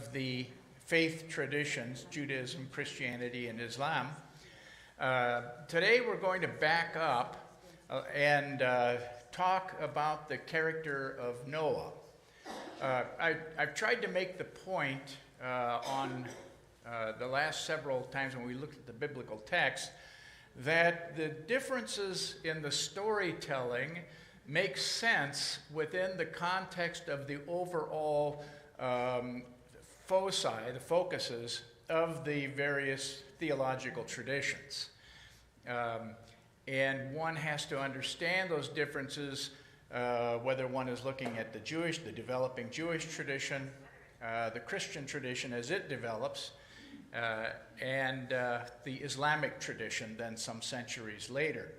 of the faith traditions, Judaism, Christianity, and Islam. Today we're going to back up and talk about the character of Noah. I've tried to make the point on the last several times when we looked at the biblical text that the differences in the storytelling make sense within the context of the overall foci, the focuses of the various theological traditions. And one has to understand those differences, whether one is looking at the developing Jewish tradition, the Christian tradition as it develops, and the Islamic tradition then some centuries later.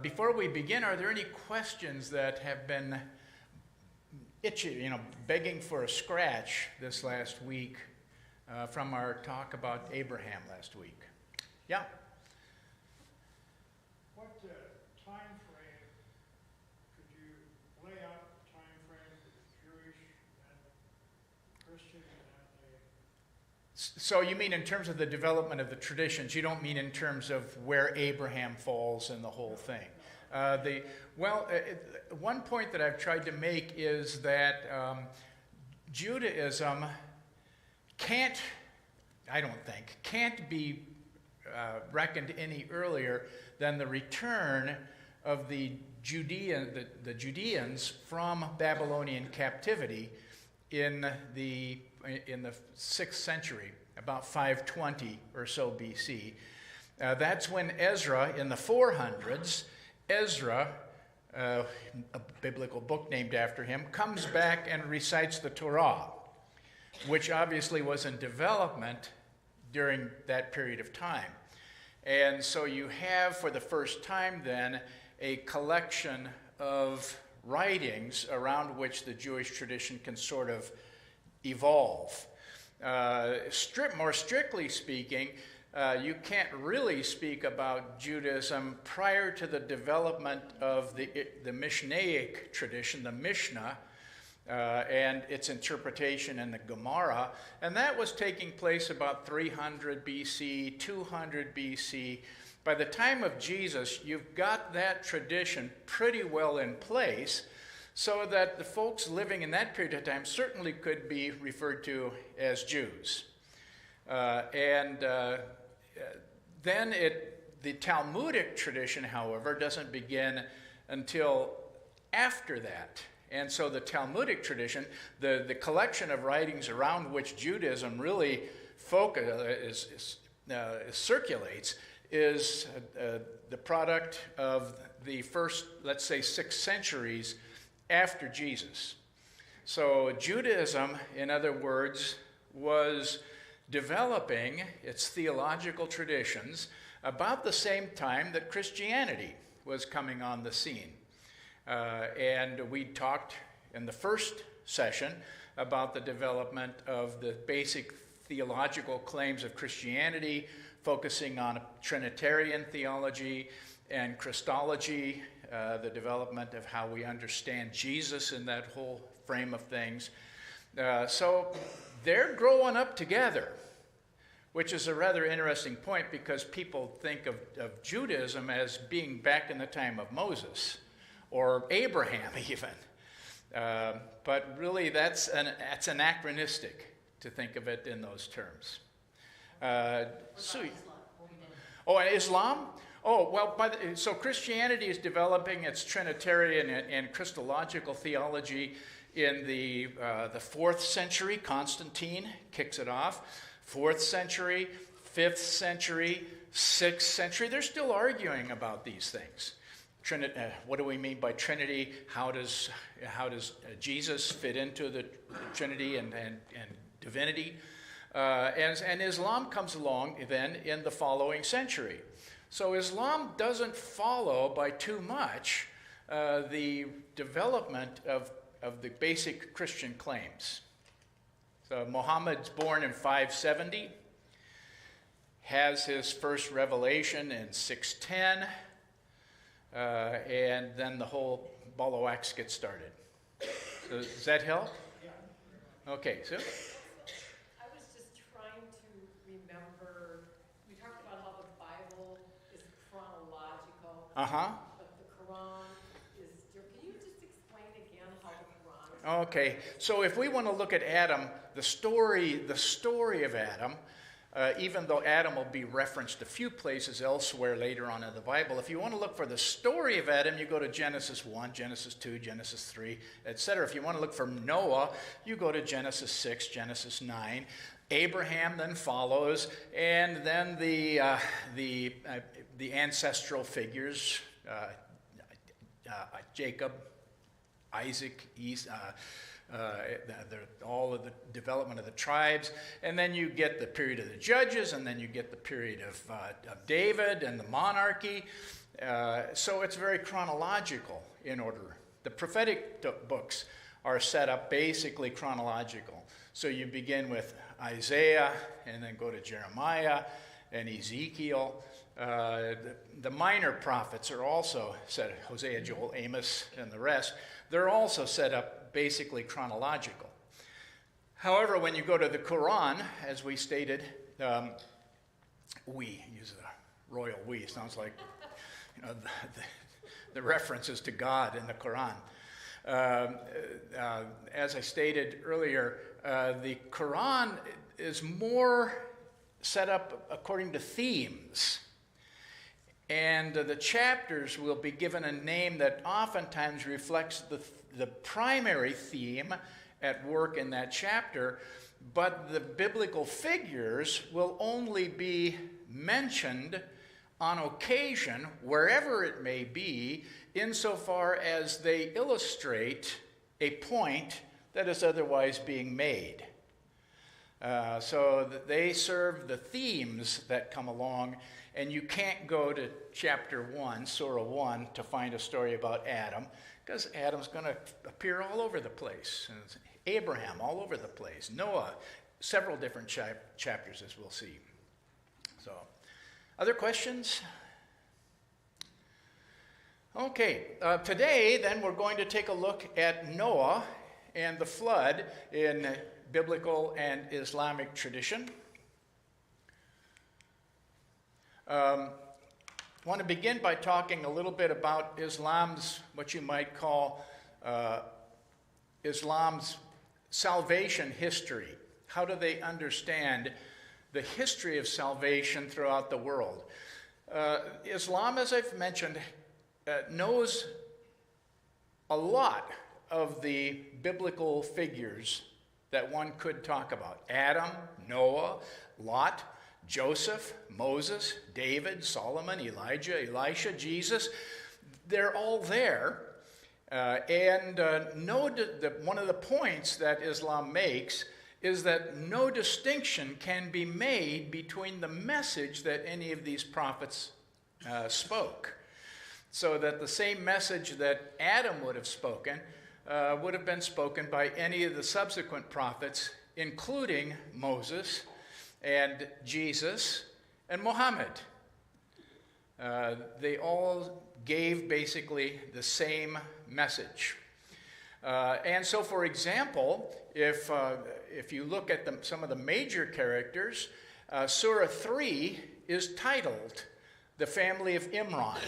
Before we begin, are there any questions that have been begging for a scratch this last week from our talk about Abraham last week? Yeah? What time frame could you lay out the time frame for the Jewish and Christian and So you mean in terms of the development of the traditions, you don't mean in terms of where Abraham falls in the whole thing. One point that I've tried to make is that Judaism can't be reckoned any earlier than the return of the Judeans from Babylonian captivity in the 6th century, about 520 or so BC. That's when Ezra, in the 400s, a biblical book named after him, comes back and recites the Torah, which obviously was in development during that period of time. And so you have, for the first time then, a collection of writings around which the Jewish tradition can sort of evolve. More strictly speaking, you can't really speak about Judaism prior to the development of the Mishnaic tradition, the Mishnah, and its interpretation in the Gemara, and that was taking place about 300 BC, 200 BC. By the time of Jesus, you've got that tradition pretty well in place, so that the folks living in that period of time certainly could be referred to as Jews. Then the Talmudic tradition, however, doesn't begin until after that. And so the Talmudic tradition, the collection of writings around which Judaism really circulates, is the product of the first, let's say, 6 centuries after Jesus. So Judaism, in other words, was developing its theological traditions about the same time that Christianity was coming on the scene. And we talked in the first session about the development of the basic theological claims of Christianity, focusing on Trinitarian theology and Christology, the development of how we understand Jesus in that whole frame of things. So they're growing up together, which is a rather interesting point because people think of Judaism as being back in the time of Moses or Abraham even. But really that's anachronistic to think of it in those terms. Islam? Oh, well, so Christianity is developing its Trinitarian and Christological theology in the 4th century. Constantine kicks it off. 4th century, 5th century, 6th century. They're still arguing about these things. What do we mean by Trinity? How does Jesus fit into the Trinity and divinity? And Islam comes along then in the following century. So Islam doesn't follow by too much the development of the basic Christian claims. So Muhammad's born in 570, has his first revelation in 610, and then the whole ball of wax gets started. So does that help? Okay, so remember, we talked about how the Bible is chronological, Uh-huh. but the Quran is, can you just explain again how the Quran is? Okay, so if we want to look at Adam, the story of Adam, even though Adam will be referenced a few places elsewhere later on in the Bible, if you want to look for the story of Adam, you go to Genesis 1, Genesis 2, Genesis 3, etc. If you want to look for Noah, you go to Genesis 6, Genesis 9. Abraham then follows, and then the ancestral figures, Jacob, Isaac, all of the development of the tribes, and then you get the period of the judges, and then you get the period of David and the monarchy. So it's very chronological in order. The prophetic books are set up basically chronological. So you begin with Isaiah, and then go to Jeremiah and Ezekiel. The minor prophets are also set, Hosea, Joel, Amos, and the rest. They're also set up basically chronological. However, when you go to the Quran, as we stated, we use the royal we. Sounds like the references to God in the Quran. As I stated earlier, the Quran is more set up according to themes. And the chapters will be given a name that oftentimes reflects the primary theme at work in that chapter, but the biblical figures will only be mentioned on occasion, wherever it may be, insofar as they illustrate a point that is otherwise being made. So that they serve the themes that come along, and you can't go to chapter 1, Surah 1, to find a story about Adam, because Adam's going to appear all over the place. And Abraham, all over the place. Noah, several different chapters, as we'll see. So, other questions? Okay, today then we're going to take a look at Noah and the flood in biblical and Islamic tradition. I want to begin by talking a little bit about Islam's, what you might call Islam's salvation history. How do they understand the history of salvation throughout the world? Islam, as I've mentioned, knows a lot of the biblical figures that one could talk about. Adam, Noah, Lot, Joseph, Moses, David, Solomon, Elijah, Elisha, Jesus. They're all there. One of the points that Islam makes is that no distinction can be made between the message that any of these prophets spoke. So that the same message that Adam would have spoken would have been spoken by any of the subsequent prophets, including Moses and Jesus and Muhammad. They all gave basically the same message. And so, for example, if you look at some of the major characters, Surah 3 is titled The Family of Imran.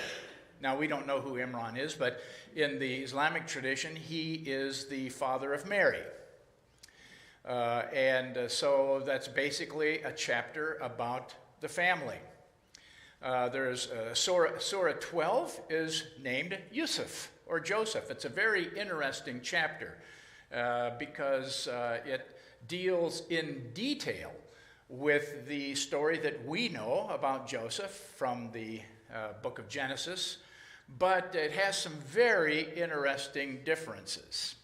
Now, we don't know who Imran is, but in the Islamic tradition, he is the father of Mary. So that's basically a chapter about the family. There's Surah 12 is named Yusuf or Joseph. It's a very interesting chapter because it deals in detail with the story that we know about Joseph from the book of Genesis, but it has some very interesting differences.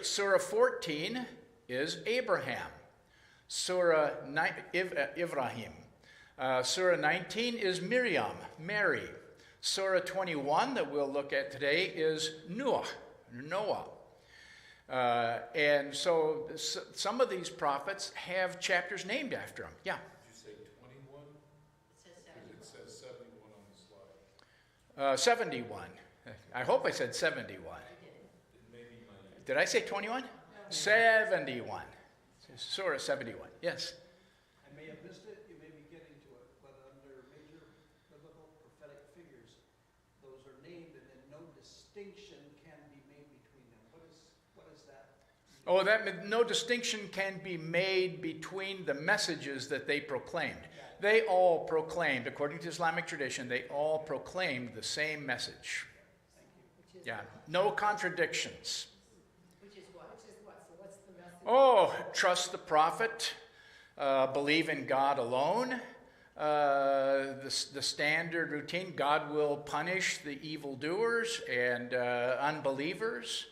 Surah 14 is Abraham. Surah Ibrahim. Surah 19 is Miriam, Mary. Surah 21 that we'll look at today is Noah. And so some of these prophets have chapters named after them. Yeah. Did you say 21? It says 71 on the slide. 71. I hope I said 71. Did I say 21? 71. Surah 71. Yes. I I may have missed it, you may be getting to it, but under major biblical prophetic figures, those are named and then no distinction can be made between them. What is that? Oh, no distinction can be made between the messages that they proclaimed. They all proclaimed, according to Islamic tradition, they all proclaimed the same message. Which is Yeah, no contradictions. Which is what? Which is what? So what's the message? Oh, trust the prophet, believe in God alone. The standard routine, God will punish the evildoers and unbelievers.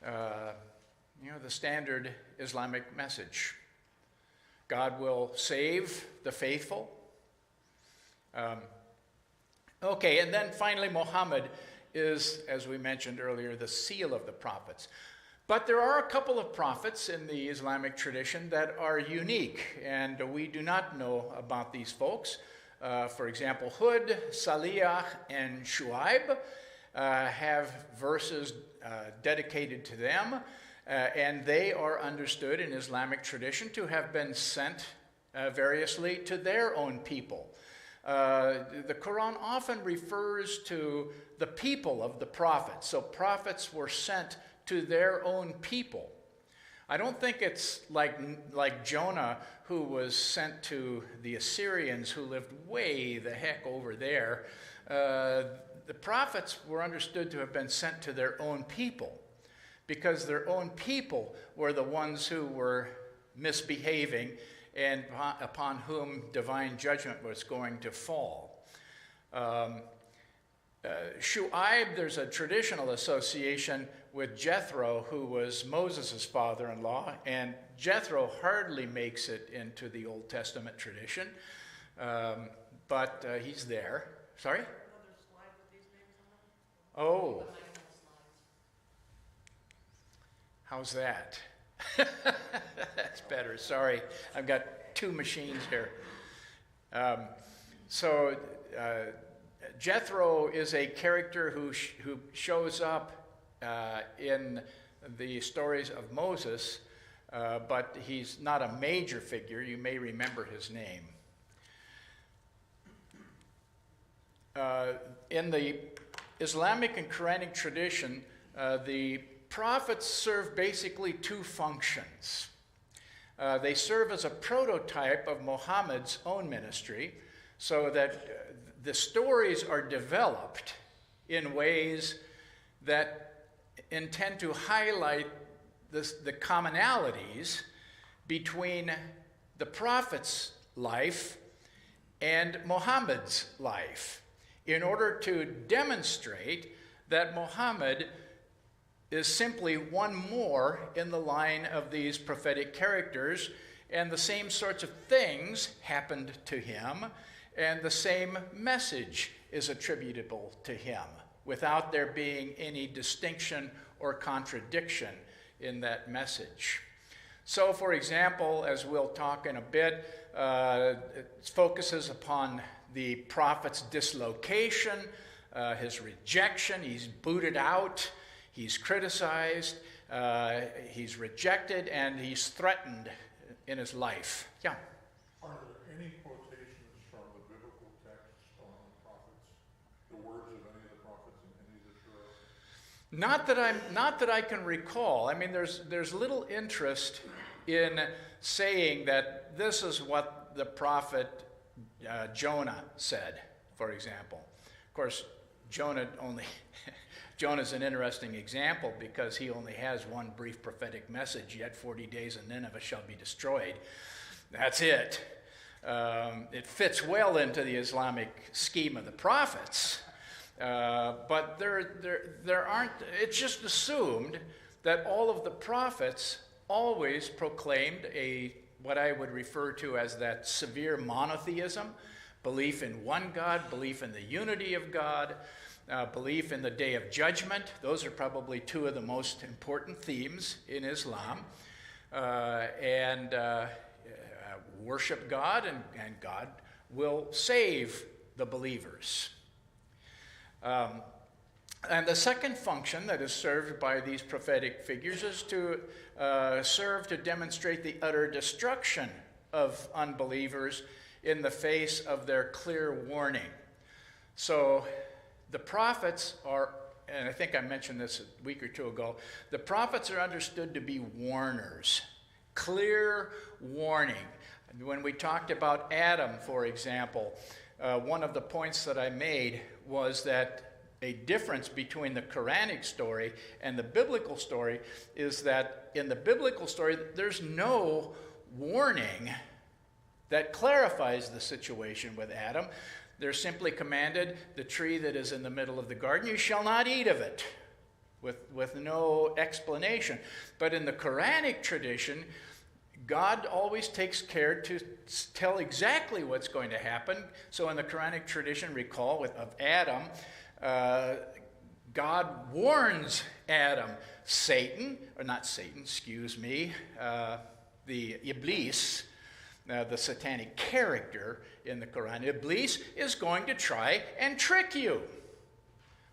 The standard Islamic message. God will save the faithful. Okay, and then finally Muhammad is, as we mentioned earlier, the seal of the prophets. But there are a couple of prophets in the Islamic tradition that are unique, and we do not know about these folks. For example, Hud, Salih, and Shu'aib have verses dedicated to them, and they are understood in Islamic tradition to have been sent variously to their own people. The Quran often refers to the people of the prophets. So prophets were sent to their own people. I don't think it's like Jonah, who was sent to the Assyrians, who lived way the heck over there. The prophets were understood to have been sent to their own people, because their own people were the ones who were misbehaving and upon whom divine judgment was going to fall. Shu'aib, there's a traditional association with Jethro, who was Moses' father-in-law, and Jethro hardly makes it into the Old Testament tradition, but he's there. Sorry? Another slide with these names on them? Oh, Behind those slides. how's that? That's better. Sorry, I've got two machines here. Jethro is a character who shows up in the stories of Moses, but he's not a major figure. You may remember his name. In the Islamic and Quranic tradition, the prophets serve basically two functions. They serve as a prototype of Muhammad's own ministry, so that the stories are developed in ways that intend to highlight the commonalities between the prophet's life and Muhammad's life, in order to demonstrate that Muhammad is simply one more in the line of these prophetic characters, and the same sorts of things happened to him, and the same message is attributable to him, without there being any distinction or contradiction in that message. So, for example, as we'll talk in a bit, it focuses upon the prophet's dislocation, his rejection. He's booted out, he's criticized, he's rejected, and he's threatened in his life. Yeah? Are there any quotations from the biblical texts on the prophets, the words of any of the prophets in any of the Surah? Not that I can recall. I mean, there's little interest in saying that this is what the prophet Jonah said, for example. Of course, Jonah's an interesting example, because he only has one brief prophetic message: yet 40 days and Nineveh shall be destroyed. That's it. It fits well into the Islamic scheme of the prophets. But there aren't, it's just assumed that all of the prophets always proclaimed what I would refer to as that severe monotheism, belief in one God, belief in the unity of God, belief in the Day of Judgment. Those are probably two of the most important themes in Islam. And worship God, and God will save the believers. And the second function that is served by these prophetic figures is to serve to demonstrate the utter destruction of unbelievers in the face of their clear warning. So the prophets are, and I think I mentioned this a week or two ago, the prophets are understood to be warners, clear warning. When we talked about Adam, for example, one of the points that I made was that a difference between the Quranic story and the biblical story is that in the biblical story, there's no warning that clarifies the situation with Adam. They're simply commanded, the tree that is in the middle of the garden, you shall not eat of it, with no explanation. But in the Quranic tradition, God always takes care to tell exactly what's going to happen. So in the Quranic tradition, recall of Adam, God warns Adam. The Iblis, the satanic character in the Quran, Iblis is going to try and trick you.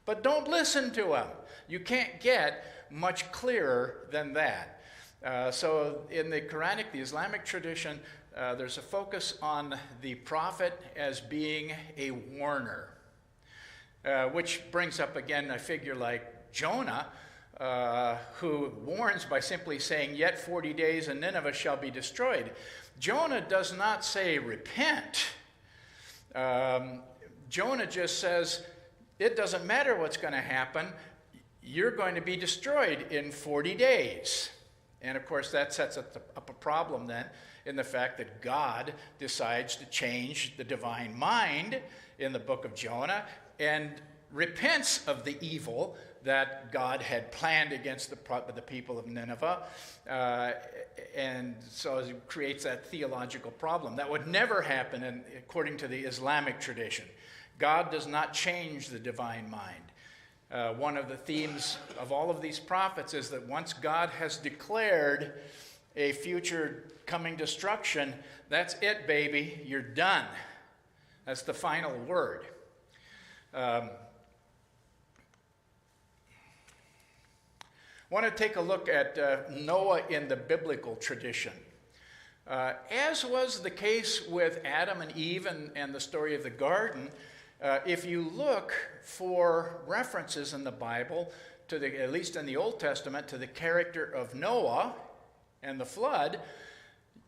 But don't listen to him. You can't get much clearer than that. So in the Quranic, the Islamic tradition, there's a focus on the prophet as being a warner. Which brings up again a figure like Jonah, who warns by simply saying, yet 40 days and Nineveh shall be destroyed. Jonah does not say repent. Jonah just says, it doesn't matter what's going to happen. You're going to be destroyed in 40 days. And of course, that sets up a problem then in the fact that God decides to change the divine mind in the book of Jonah and repents of the evil that God had planned against the people of Nineveh. And so it creates that theological problem. That would never happen according to the Islamic tradition. God does not change the divine mind. One of the themes of all of these prophets is that once God has declared a future coming destruction, that's it, baby. You're done. That's the final word. Want to take a look at Noah in the biblical tradition. As was the case with Adam and Eve and the story of the garden, if you look for references in the Bible, at least in the Old Testament, to the character of Noah and the flood,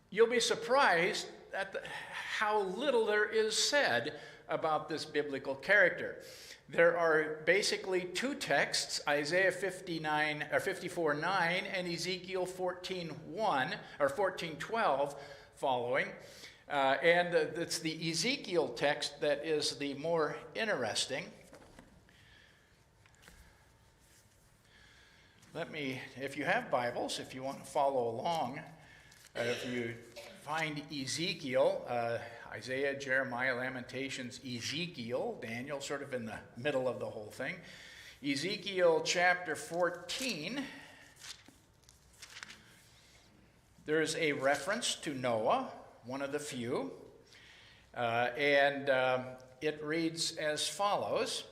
you'll be surprised at how little there is said about this biblical character. There are basically two texts, Isaiah 54:9 and Ezekiel 14:1 or 14:12 following. And it's the Ezekiel text that is the more interesting. If you have Bibles, if you want to follow along, if you find Ezekiel, Isaiah, Jeremiah, Lamentations, Ezekiel, Daniel, sort of in the middle of the whole thing. Ezekiel chapter 14, there's a reference to Noah, one of the few, and it reads as follows.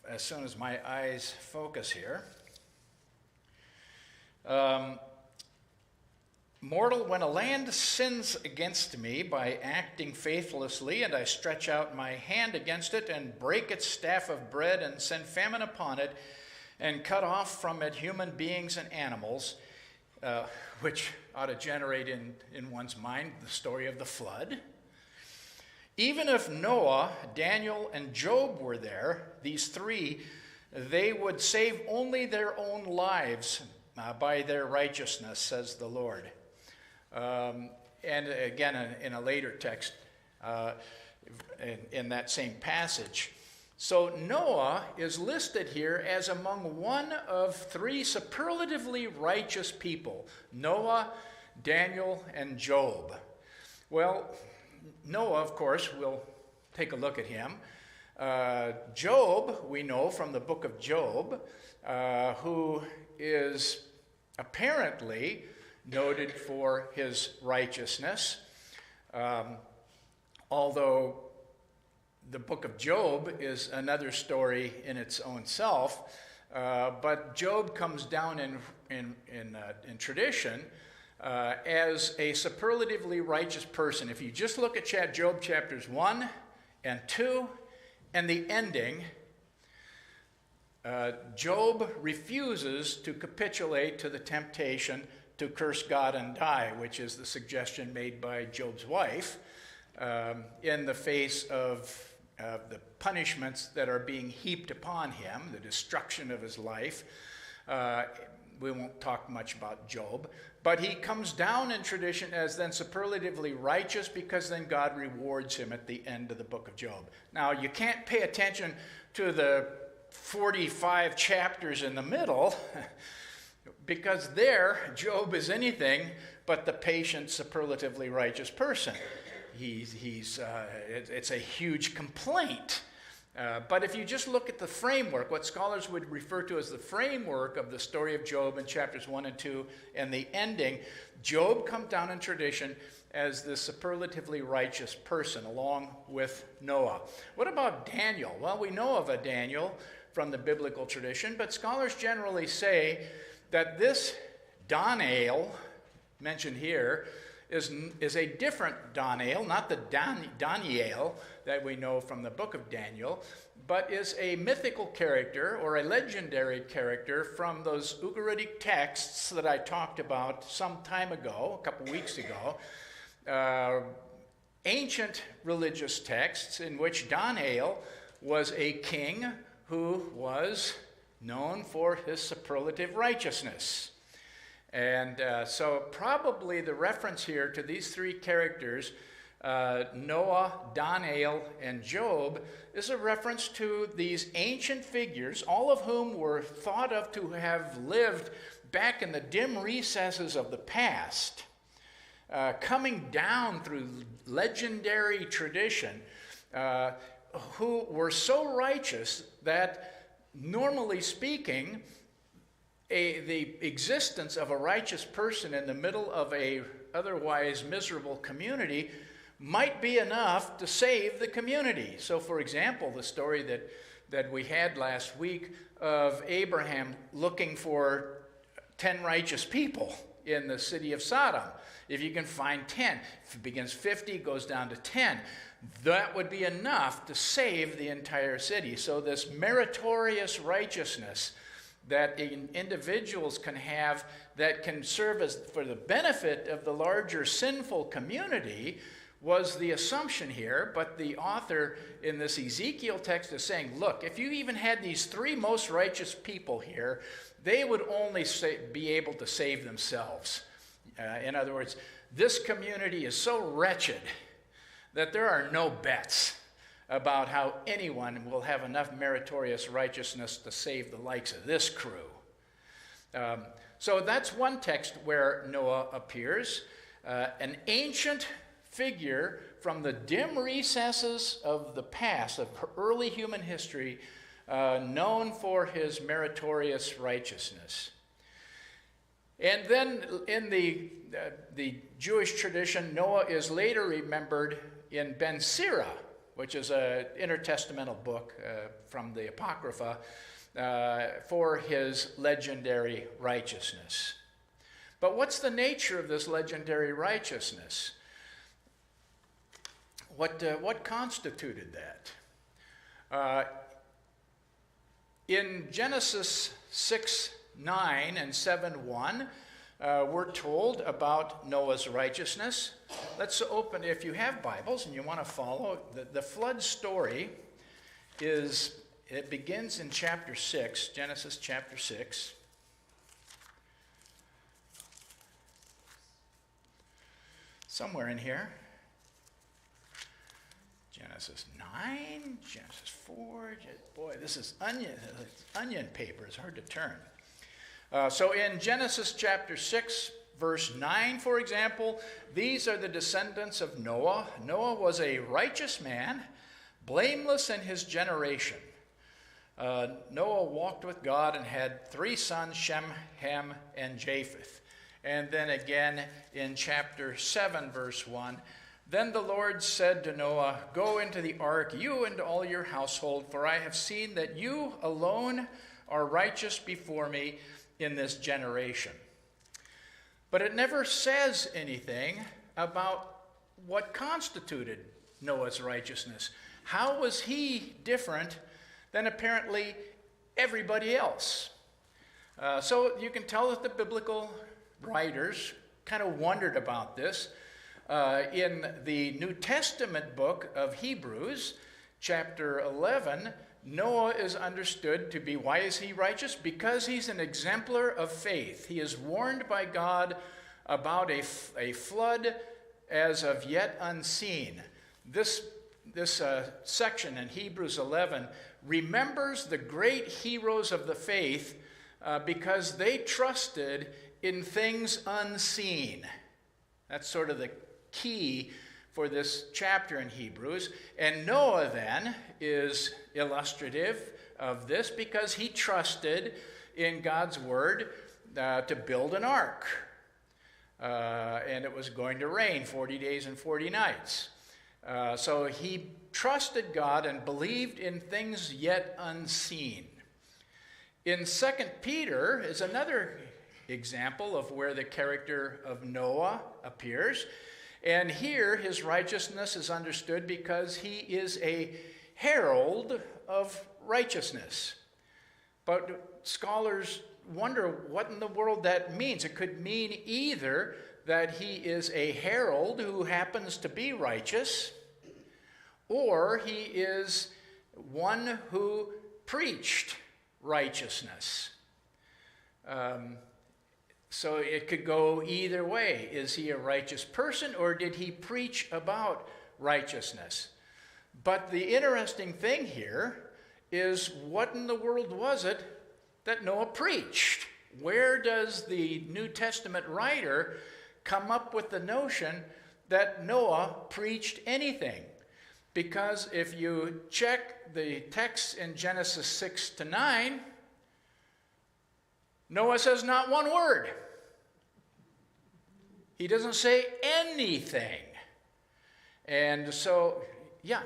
As soon as my eyes focus here. Mortal, when a land sins against me by acting faithlessly, and I stretch out my hand against it and break its staff of bread and send famine upon it and cut off from it human beings and animals, which ought to generate in one's mind the story of the flood. Even if Noah, Daniel, and Job were there, these three, they would save only their own lives by their righteousness, says the Lord. And again, in a later text, in that same passage. So Noah is listed here as among one of three superlatively righteous people: Noah, Daniel, and Job. Well, Noah, of course, we'll take a look at him. Job, we know from the book of Job, who is apparently noted for his righteousness, although the book of Job is another story in its own self. But Job comes down in tradition as a superlatively righteous person. If you just look at Job chapters 1 and 2 and the ending, Job refuses to capitulate to the temptation to curse God and die, which is the suggestion made by Job's wife in the face of the punishments that are being heaped upon him, the destruction of his life. We won't talk much about Job, but he comes down in tradition as then superlatively righteous because then God rewards him at the end of the book of Job. Now, you can't pay attention to the 45 chapters in the middle because there, Job is anything but the patient, superlatively righteous person. It's a huge complaint. But if you just look at the framework, what scholars would refer to as the framework of the story of Job in chapters 1 and 2 and the ending, Job comes down in tradition as the superlatively righteous person along with Noah. What about Daniel? Well, we know of a Daniel from the biblical tradition, but scholars generally say that this Daniel mentioned here is a different Daniel, not the Daniel that we know from the book of Daniel, but is a mythical character or a legendary character from those Ugaritic texts that I talked about some time ago, a couple weeks ago, ancient religious texts in which Daniel was a king who was known for his superlative righteousness. And so probably the reference here to these three characters, Noah, Daniel, and Job, is a reference to these ancient figures, all of whom were thought of to have lived back in the dim recesses of the past, coming down through legendary tradition, who were so righteous that, normally speaking, the existence of a righteous person in the middle of a otherwise miserable community might be enough to save the community. So, for example, the story that we had last week of Abraham looking for 10 righteous people in the city of Sodom. If you can find 10, if it begins 50, goes down to 10, that would be enough to save the entire city. So this meritorious righteousness that individuals can have that can serve as for the benefit of the larger sinful community was the assumption here. But the author in this Ezekiel text is saying, look, if you even had these three most righteous people here, they would only be able to save themselves. In other words, this community is so wretched that there are no bets about how anyone will have enough meritorious righteousness to save the likes of this crew. So that's one text where Noah appears, an ancient figure from the dim recesses of the past, of early human history, known for his meritorious righteousness. And then in the Jewish tradition, Noah is later remembered in Ben Sira, which is an intertestamental book from the Apocrypha, for his legendary righteousness. But what's the nature of this legendary righteousness? What constituted that? In Genesis 6:9 and 7:1, we're told about Noah's righteousness. Let's open, if you have Bibles and you want to follow, the flood story it begins in chapter 6, Genesis chapter 6. Somewhere in here. Genesis 9, Genesis 4, boy, this is onion paper. It's hard to turn. So in Genesis chapter 6, verse 9, for example, these are the descendants of Noah. Noah was a righteous man, blameless in his generation. Noah walked with God and had 3 sons, Shem, Ham, and Japheth. And then again in chapter 7, verse 1, then the Lord said to Noah, go into the ark, you and all your household, for I have seen that you alone are righteous before me, in this generation. But it never says anything about what constituted Noah's righteousness. How was he different than apparently everybody else? So you can tell that the biblical writers kind of wondered about this. In the New Testament book of Hebrews, chapter 11, Noah is understood to be, why is he righteous? Because he's an exemplar of faith. He is warned by God about a flood as of yet unseen. This section in Hebrews 11 remembers the great heroes of the faith because they trusted in things unseen. That's sort of the key for this chapter in Hebrews. And Noah then is illustrative of this because he trusted in God's word to build an ark. And it was going to rain 40 days and 40 nights. So he trusted God and believed in things yet unseen. In 2 Peter is another example of where the character of Noah appears. And here his righteousness is understood because he is a herald of righteousness. But scholars wonder what in the world that means. It could mean either that he is a herald who happens to be righteous, or he is one who preached righteousness. So it could go either way. Is he a righteous person, or did he preach about righteousness? But the interesting thing here is, what in the world was it that Noah preached? Where does the New Testament writer come up with the notion that Noah preached anything? Because if you check the text in Genesis 6 to 9, Noah says not one word. He doesn't say anything. And so, yeah.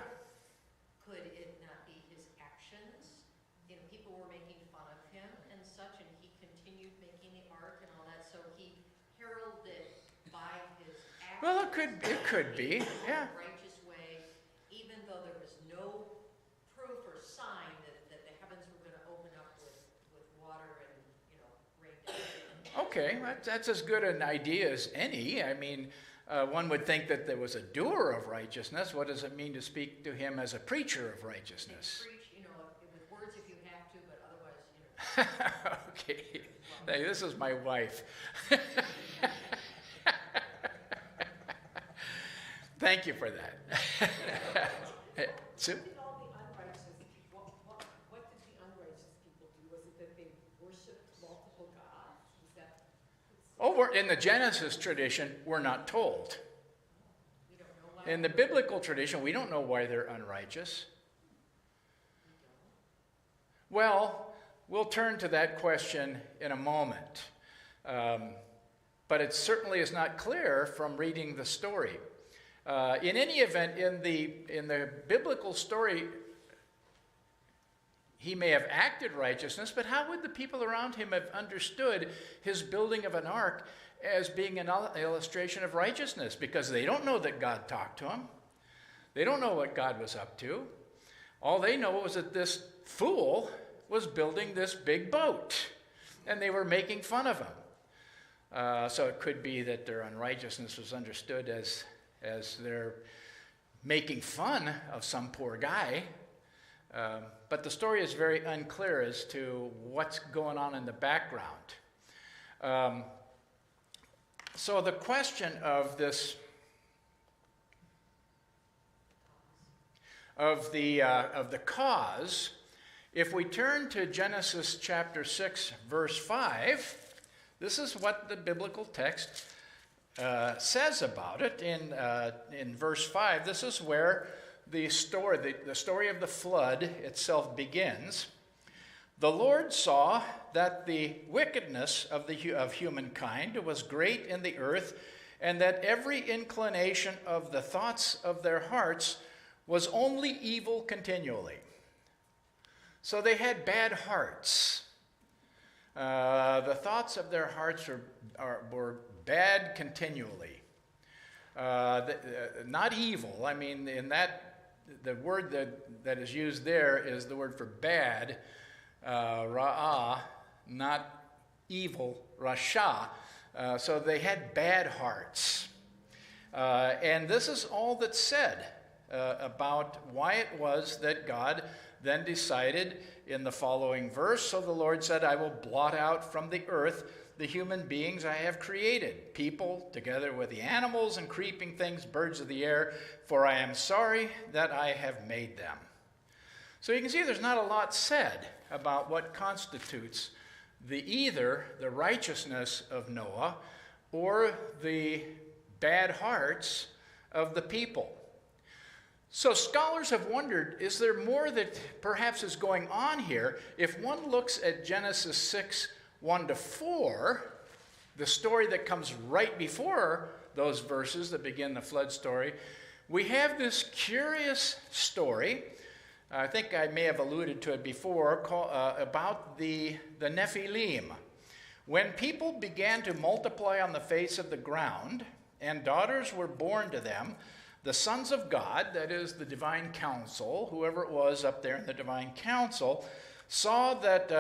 Could it not be his actions? You know, people were making fun of him and such, and he continued making the ark and all that, so he heralded by his actions. Well, it could be, yeah. In a righteous way, even though there was no proof or sign that the heavens were going to open up with water and, you know, rain down. Okay, that's as good an idea as any. I mean, one would think that there was a doer of righteousness. What does it mean to speak to him as a preacher of righteousness? Preach, you know, with words if you have to, but otherwise, you know. Okay, hey, this is my wife. Thank you for that. Sue? What did all the unrighteous people, what did the unrighteous people do? Was it that they worshipped multiple gods? Was that? Oh, in the Genesis tradition, we're not told. We don't know why. In the biblical tradition, we don't know why they're unrighteous. Well, we'll turn to that question in a moment. But it certainly is not clear from reading the story. In any event, in the biblical story, he may have acted righteousness, but how would the people around him have understood his building of an ark as being an illustration of righteousness? Because they don't know that God talked to him. They don't know what God was up to. All they know was that this fool was building this big boat, and they were making fun of him. So it could be that their unrighteousness was understood as they're making fun of some poor guy. But the story is very unclear as to what's going on in the background. So the question of this, of the cause, if we turn to Genesis chapter 6, verse 5, this is what the biblical text says about it. In verse 5, this is where the story of the flood itself begins. The Lord saw that the wickedness of humankind was great in the earth, and that every inclination of the thoughts of their hearts was only evil continually. So they had bad hearts. The thoughts of their hearts were bad continually. Not evil. I mean, in that, the word that is used there is the word for bad, ra'ah, not evil, rasha. So they had bad hearts. And this is all that's said about why it was that God then decided in the following verse. So the Lord said, I will blot out from the earth the human beings I have created, people together with the animals and creeping things, birds of the air, for I am sorry that I have made them. So you can see there's not a lot said about what constitutes either the righteousness of Noah or the bad hearts of the people. So scholars have wondered, is there more that perhaps is going on here? If one looks at Genesis 6, 1-4, the story that comes right before those verses that begin the flood story, we have this curious story. I think I may have alluded to it before, about the Nephilim. When people began to multiply on the face of the ground, and daughters were born to them, the sons of God, that is the divine council, whoever it was up there in the divine council, saw that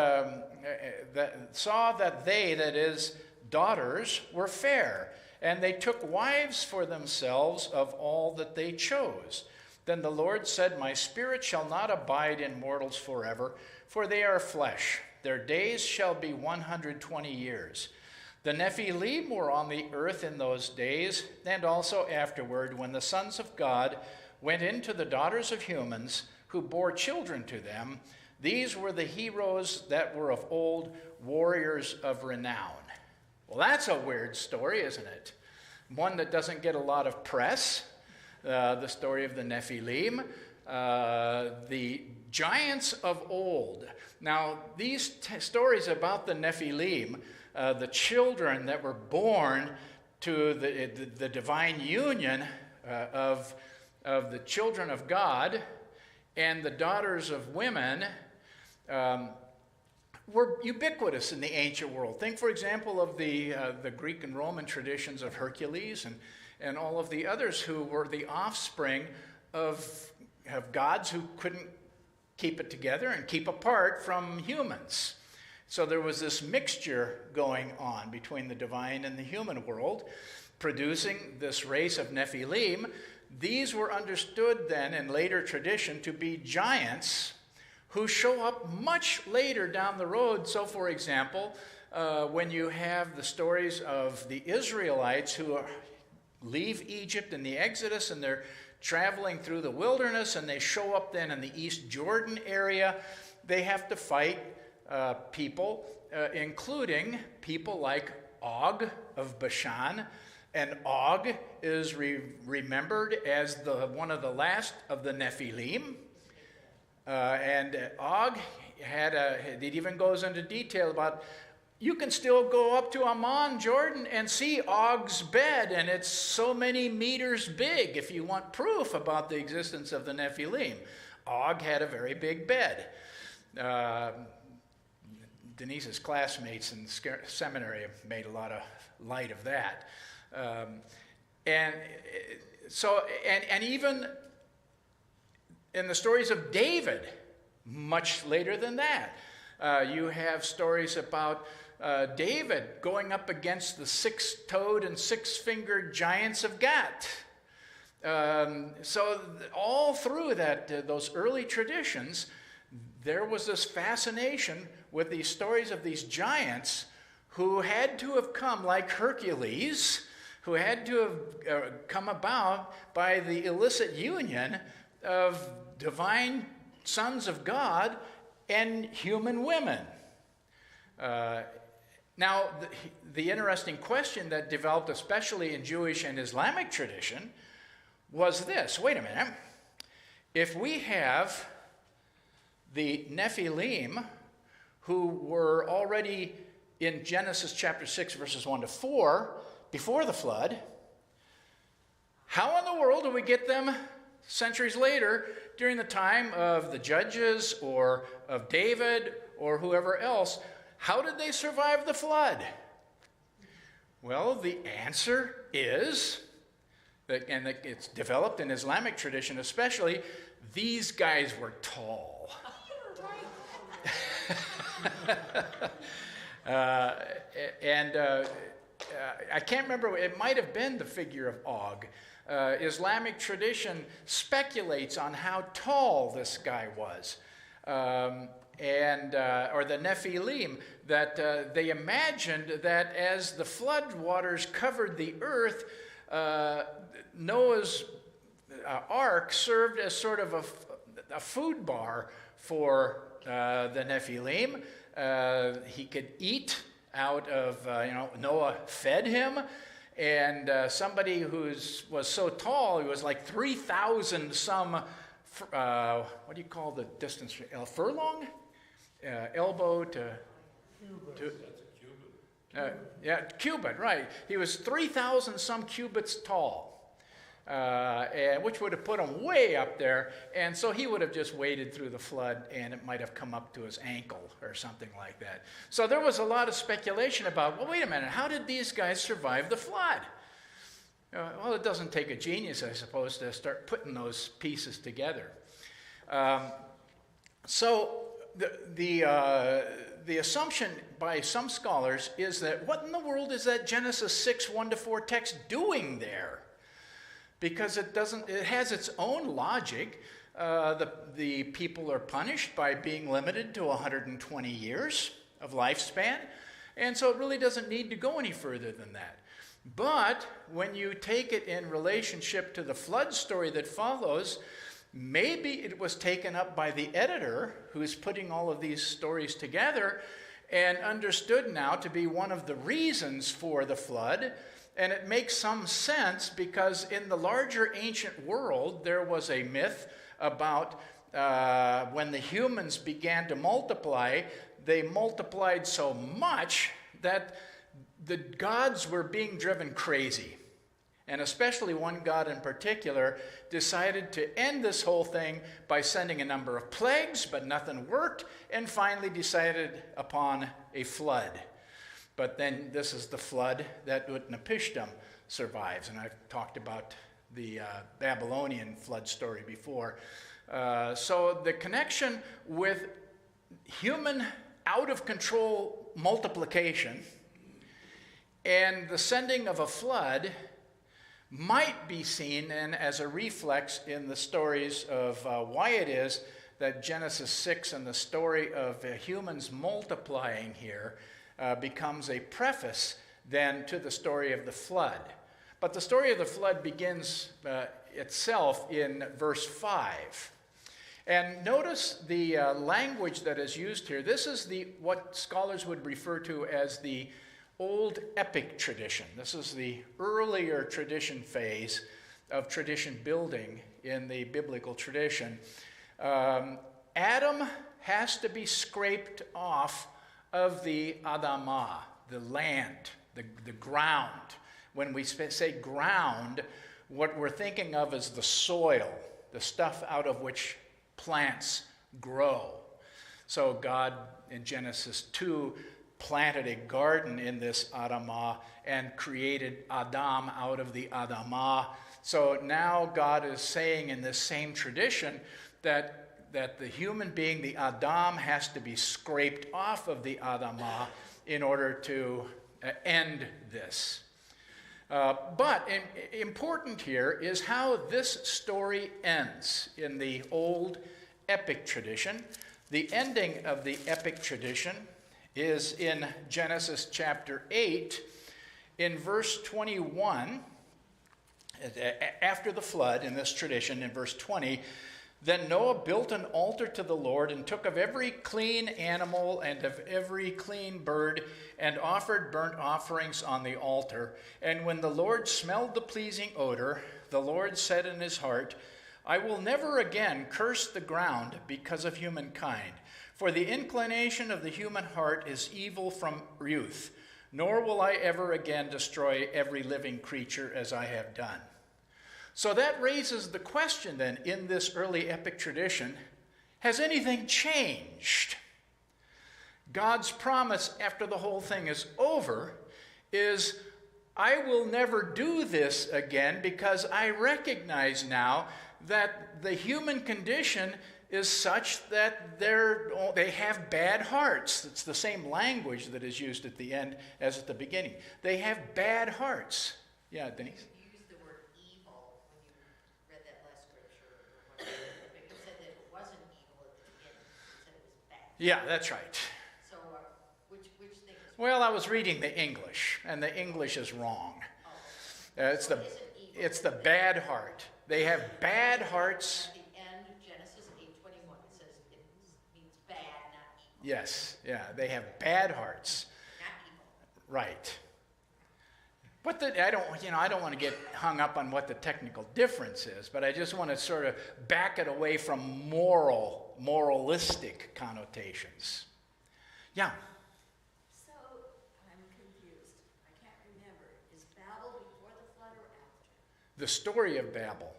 they, that is, daughters, were fair, and they took wives for themselves of all that they chose. Then the Lord said, My spirit shall not abide in mortals forever, for they are flesh. Their days shall be 120 years. The Nephilim were on the earth in those days, and also afterward, when the sons of God went into the daughters of humans, who bore children to them. These were the heroes that were of old, warriors of renown. Well, that's a weird story, isn't it? One that doesn't get a lot of press, the story of the Nephilim, the giants of old. Now, these stories about the Nephilim, the children that were born to the divine union of the children of God and the daughters of women, were ubiquitous in the ancient world. Think, for example, of the Greek and Roman traditions of Hercules and all of the others who were the offspring of gods who couldn't keep it together and keep apart from humans. So there was this mixture going on between the divine and the human world, producing this race of Nephilim. These were understood then in later tradition to be giants who show up much later down the road. So, for example, when you have the stories of the Israelites who leave Egypt in the Exodus and they're traveling through the wilderness and they show up then in the East Jordan area, they have to fight people, including people like Og of Bashan. And Og is remembered as one of the last of the Nephilim. And Og it even goes into detail about, you can still go up to Amman, Jordan, and see Og's bed, and it's so many meters big if you want proof about the existence of the Nephilim. Og had a very big bed. Denise's classmates in seminary made a lot of light of that. And even in the stories of David, much later than that, you have stories about David going up against the six-toed and six-fingered giants of Gath. So all through those early traditions, there was this fascination with these stories of these giants who had to have come, like Hercules, who had to have come about by the illicit union of divine sons of God and human women. Now, the interesting question that developed, especially in Jewish and Islamic tradition, was this. Wait a minute. If we have the Nephilim, who were already in Genesis chapter 6, verses 1-4, before the flood, how in the world do we get them centuries later during the time of the Judges or of David or whoever else? How did they survive the flood? Well, the answer is, and it's developed in Islamic tradition especially, these guys were tall. I can't remember, it might have been the figure of Og. Islamic tradition speculates on how tall this guy was. Or the Nephilim, that they imagined that as the flood waters covered the earth, Noah's ark served as sort of a food bar for the Nephilim. He could eat out of, Noah fed him. And somebody who was so tall, he was like 3,000 some, what do you call the distance? Furlong? Elbow to... cubit, right. He was 3,000 some cubits tall. And which would have put him way up there, and so he would have just waded through the flood, and it might have come up to his ankle or something like that. So there was a lot of speculation about, well, wait a minute, how did these guys survive the flood? Well, it doesn't take a genius, I suppose, to start putting those pieces together. So the assumption by some scholars is that what in the world is that Genesis 6, 1-4 text doing there? Because it has its own logic. The people are punished by being limited to 120 years of lifespan, and so it really doesn't need to go any further than that. But when you take it in relationship to the flood story that follows, maybe it was taken up by the editor who's putting all of these stories together and understood now to be one of the reasons for the flood. And it makes some sense because in the larger ancient world, there was a myth about when the humans began to multiply, they multiplied so much that the gods were being driven crazy. And especially one god in particular decided to end this whole thing by sending a number of plagues, but nothing worked, and finally decided upon a flood. But then this is the flood that Utnapishtim survives. And I've talked about the Babylonian flood story before. So the connection with human out-of-control multiplication and the sending of a flood might be seen in as a reflex in the stories of why it is that Genesis 6 and the story of humans multiplying here becomes a preface then to the story of the flood. But the story of the flood begins itself in verse 5. And notice the language that is used here. This is what scholars would refer to as the old epic tradition. This is the earlier tradition phase of tradition building in the biblical tradition. Adam has to be scraped off of the Adamah, the land, the ground. When we say ground, what we're thinking of is the soil, the stuff out of which plants grow. So God, in Genesis 2, planted a garden in this Adamah and created Adam out of the Adamah. So now God is saying in this same tradition that the human being, the Adam, has to be scraped off of the Adamah in order to end this. But important here is how this story ends in the old epic tradition. The ending of the epic tradition is in Genesis chapter 8, in verse 21, after the flood in this tradition, in verse 20, then Noah built an altar to the Lord and took of every clean animal and of every clean bird and offered burnt offerings on the altar. And when the Lord smelled the pleasing odor, the Lord said in his heart, I will never again curse the ground because of humankind, for the inclination of the human heart is evil from youth, nor will I ever again destroy every living creature as I have done. So that raises the question then in this early epic tradition, has anything changed? God's promise after the whole thing is over is, I will never do this again because I recognize now that the human condition is such that they have bad hearts. It's the same language that is used at the end as at the beginning. They have bad hearts. Yeah, Denise? You used the word evil when you read that last scripture, or whatever, but you said that it wasn't evil at the beginning, you said it was bad. Yeah, that's right. So, which thing is? Well, I was reading the English, and the English is wrong. It's So the it isn't evil. it's the bad heart. They have bad hearts. At the end of Genesis 8:21, it says it means bad, not evil. Yes, yeah, they have bad hearts. Not evil. Right. I don't want to get hung up on what the technical difference is, but I just want to sort of back it away from moralistic connotations. Yeah. So, I'm confused. I can't remember. Is Babel before the flood or after? The story of Babel.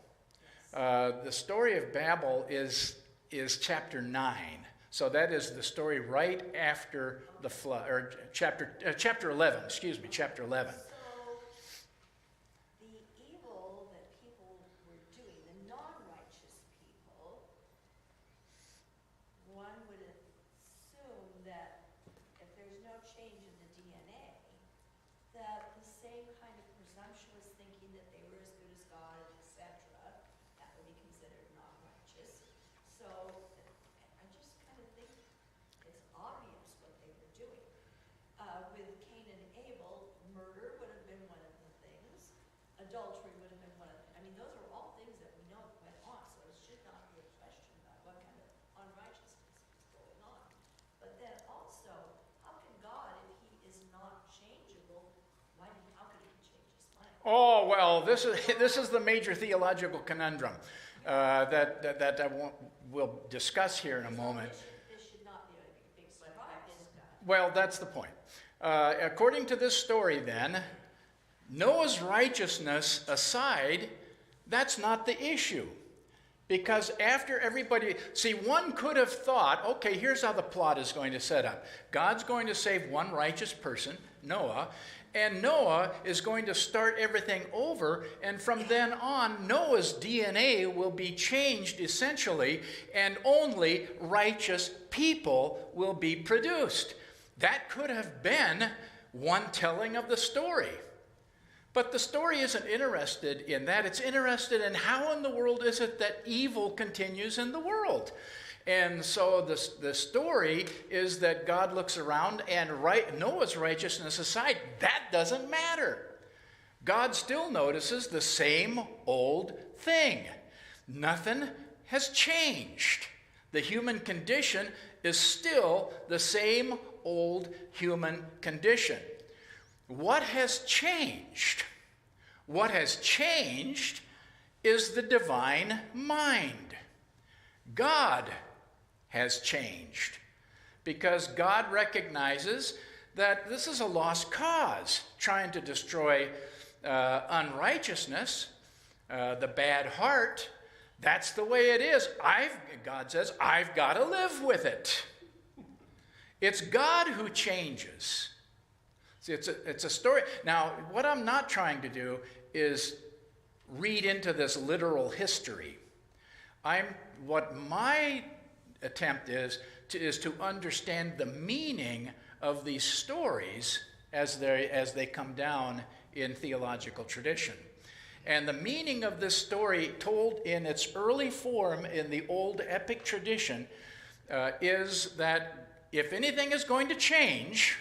The story of Babel is chapter 9. So that is the story right after the flood, or chapter 11, excuse me, chapter 11. So, the evil that people were doing, the non-righteous people, one would assume that if there's no change in the DNA, that the same kind of presumptuous thinking that they were as good as God, etc., that would be considered non-righteous. So, I just kind of think it's obvious what they were doing. With Cain and Abel, murder would have been one of the things. Adultery would have been one of the, I mean, those are all things that we know went on, so it should not be a question about what kind of unrighteousness is going on. But then also, how can God, if he is not changeable, how could he change his mind? Oh, well, this is the major theological conundrum that we'll discuss here in a moment. This should not be a big But surprise. that is God. Well, that's the point. According to this story, then, Noah's righteousness aside, that's not the issue. Because after everybody, see, one could have thought, okay, here's how the plot is going to set up. God's going to save one righteous person, Noah, and Noah is going to start everything over, and from then on, Noah's DNA will be changed essentially, and only righteous people will be produced. That could have been one telling of the story. But the story isn't interested in that. It's interested in how in the world is it that evil continues in the world. And so the story is that God looks around and Noah's righteousness aside, that doesn't matter. God still notices the same old thing. Nothing has changed. The human condition is still the same old human condition. What has changed? What has changed is the divine mind. God has changed because God recognizes that this is a lost cause, trying to destroy unrighteousness, the bad heart. That's the way it is. God says, I've got to live with it. It's God who changes. See, it's a story. Now, what I'm not trying to do is read into this literal history. What my attempt is to understand the meaning of these stories as they come down in theological tradition. And the meaning of this story, told in its early form in the old epic tradition, is that if anything is going to change,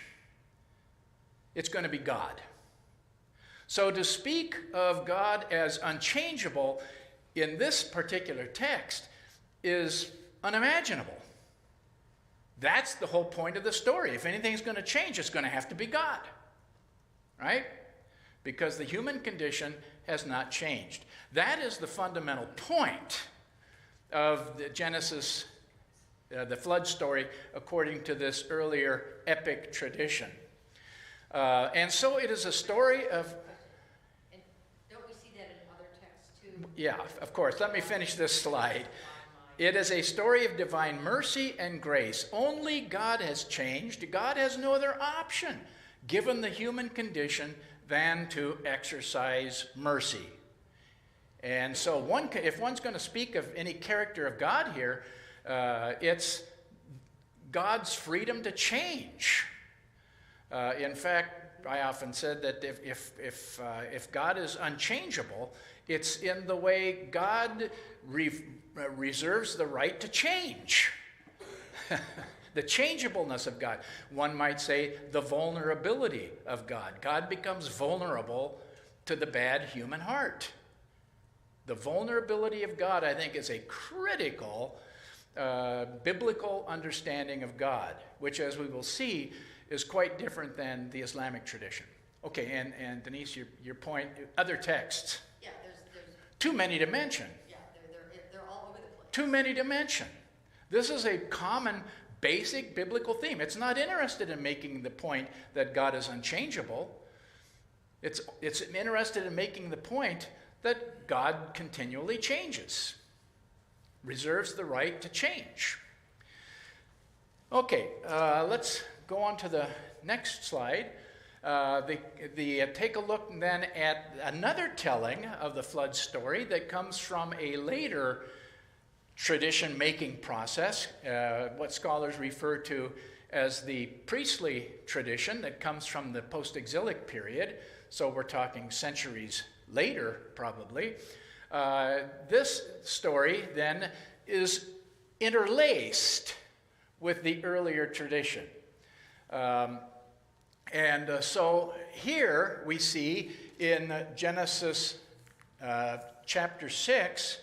it's going to be God. So to speak of God as unchangeable in this particular text is unimaginable. That's the whole point of the story. If anything's going to change, it's going to have to be God. Right? Because the human condition has not changed. That is the fundamental point of the Genesis, the flood story, according to this earlier epic tradition. And so it is a story of... And don't we see that in other texts too? Yeah, of course. Let me finish this slide. It is a story of divine mercy and grace. Only God has changed. God has no other option, given the human condition, than to exercise mercy. And so if one's going to speak of any character of God here, it's God's freedom to change. In fact, I often said that if God is unchangeable, it's in the way God reserves the right to change. The changeableness of God. One might say the vulnerability of God. God becomes vulnerable to the bad human heart. The vulnerability of God, I think, is a critical biblical understanding of God, which, as we will see, is quite different than the Islamic tradition. Okay, and Denise, your point, other texts. Yeah, there's Too many to mention. yeah, they're all over the place. Too many to mention. This is a common, basic biblical theme. It's not interested in making the point that God is unchangeable. It's interested in making the point that God continually changes, reserves the right to change. Okay, let's go on to the next slide. Take a look then at another telling of the flood story that comes from a later tradition-making process, what scholars refer to as the priestly tradition that comes from the post-exilic period. So we're talking centuries later, probably. This story then is interlaced with the earlier tradition. So here we see in Genesis chapter 6,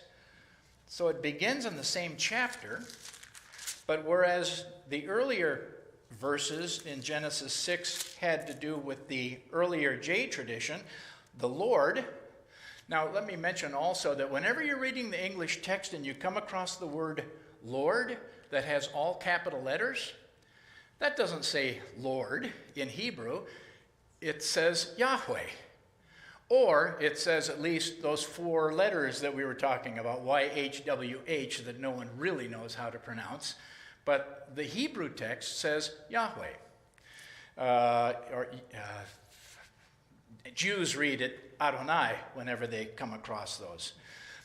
so it begins in the same chapter, but whereas the earlier verses in Genesis 6 had to do with the earlier J tradition, the Lord. Now let me mention also that whenever you're reading the English text and you come across the word Lord that has all capital letters, that doesn't say Lord in Hebrew, it says Yahweh. Or it says at least those 4 letters that we were talking about, YHWH, that no one really knows how to pronounce. But the Hebrew text says Yahweh. Jews read it Adonai whenever they come across those.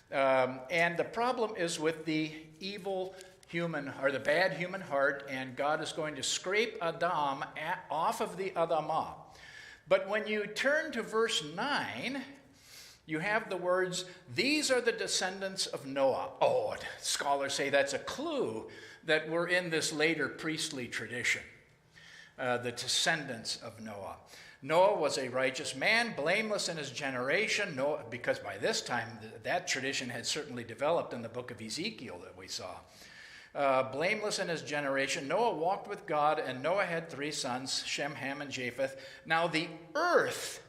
And the problem is with the evil human, or the bad human heart, and God is going to scrape Adam off of the Adamah. But when you turn to verse 9, you have the words, these are the descendants of Noah. Oh, scholars say that's a clue that we're in this later priestly tradition, the descendants of Noah. Noah was a righteous man, blameless in his generation, Noah, because by this time that tradition had certainly developed in the book of Ezekiel that we saw. Blameless in his generation, Noah walked with God, and Noah had 3 sons, Shem, Ham, and Japheth. Now the earth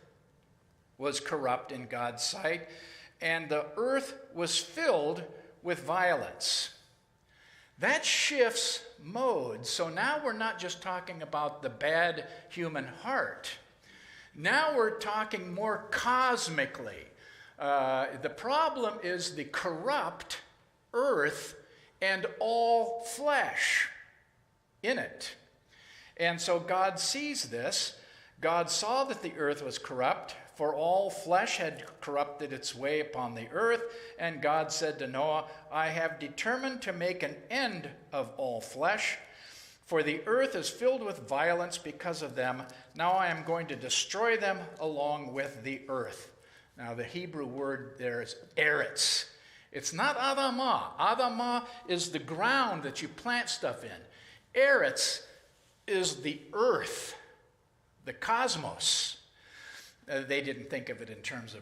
was corrupt in God's sight, and the earth was filled with violence. That shifts modes. So now we're not just talking about the bad human heart. Now we're talking more cosmically. The problem is the corrupt earth and all flesh in it. And so God sees this. God saw that the earth was corrupt, for all flesh had corrupted its way upon the earth. And God said to Noah, I have determined to make an end of all flesh, for the earth is filled with violence because of them. Now I am going to destroy them along with the earth. Now the Hebrew word there is eretz. It's not Adamah. Adamah is the ground that you plant stuff in. Eretz is the earth, the cosmos. They didn't think of it in terms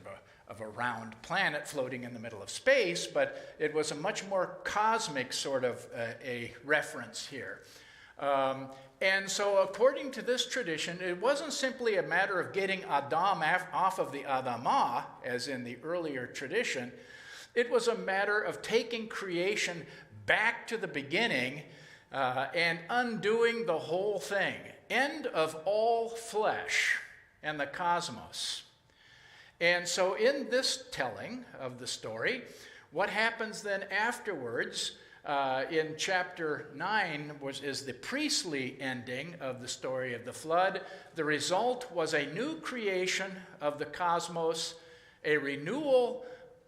of a round planet floating in the middle of space, but it was a much more cosmic sort of a reference here. And so according to this tradition, it wasn't simply a matter of getting Adam off of the Adamah, as in the earlier tradition. It was a matter of taking creation back to the beginning and undoing the whole thing. End of all flesh and the cosmos. And so in this telling of the story, what happens then afterwards, In chapter 9 is the priestly ending of the story of the flood. The result was a new creation of the cosmos, a renewal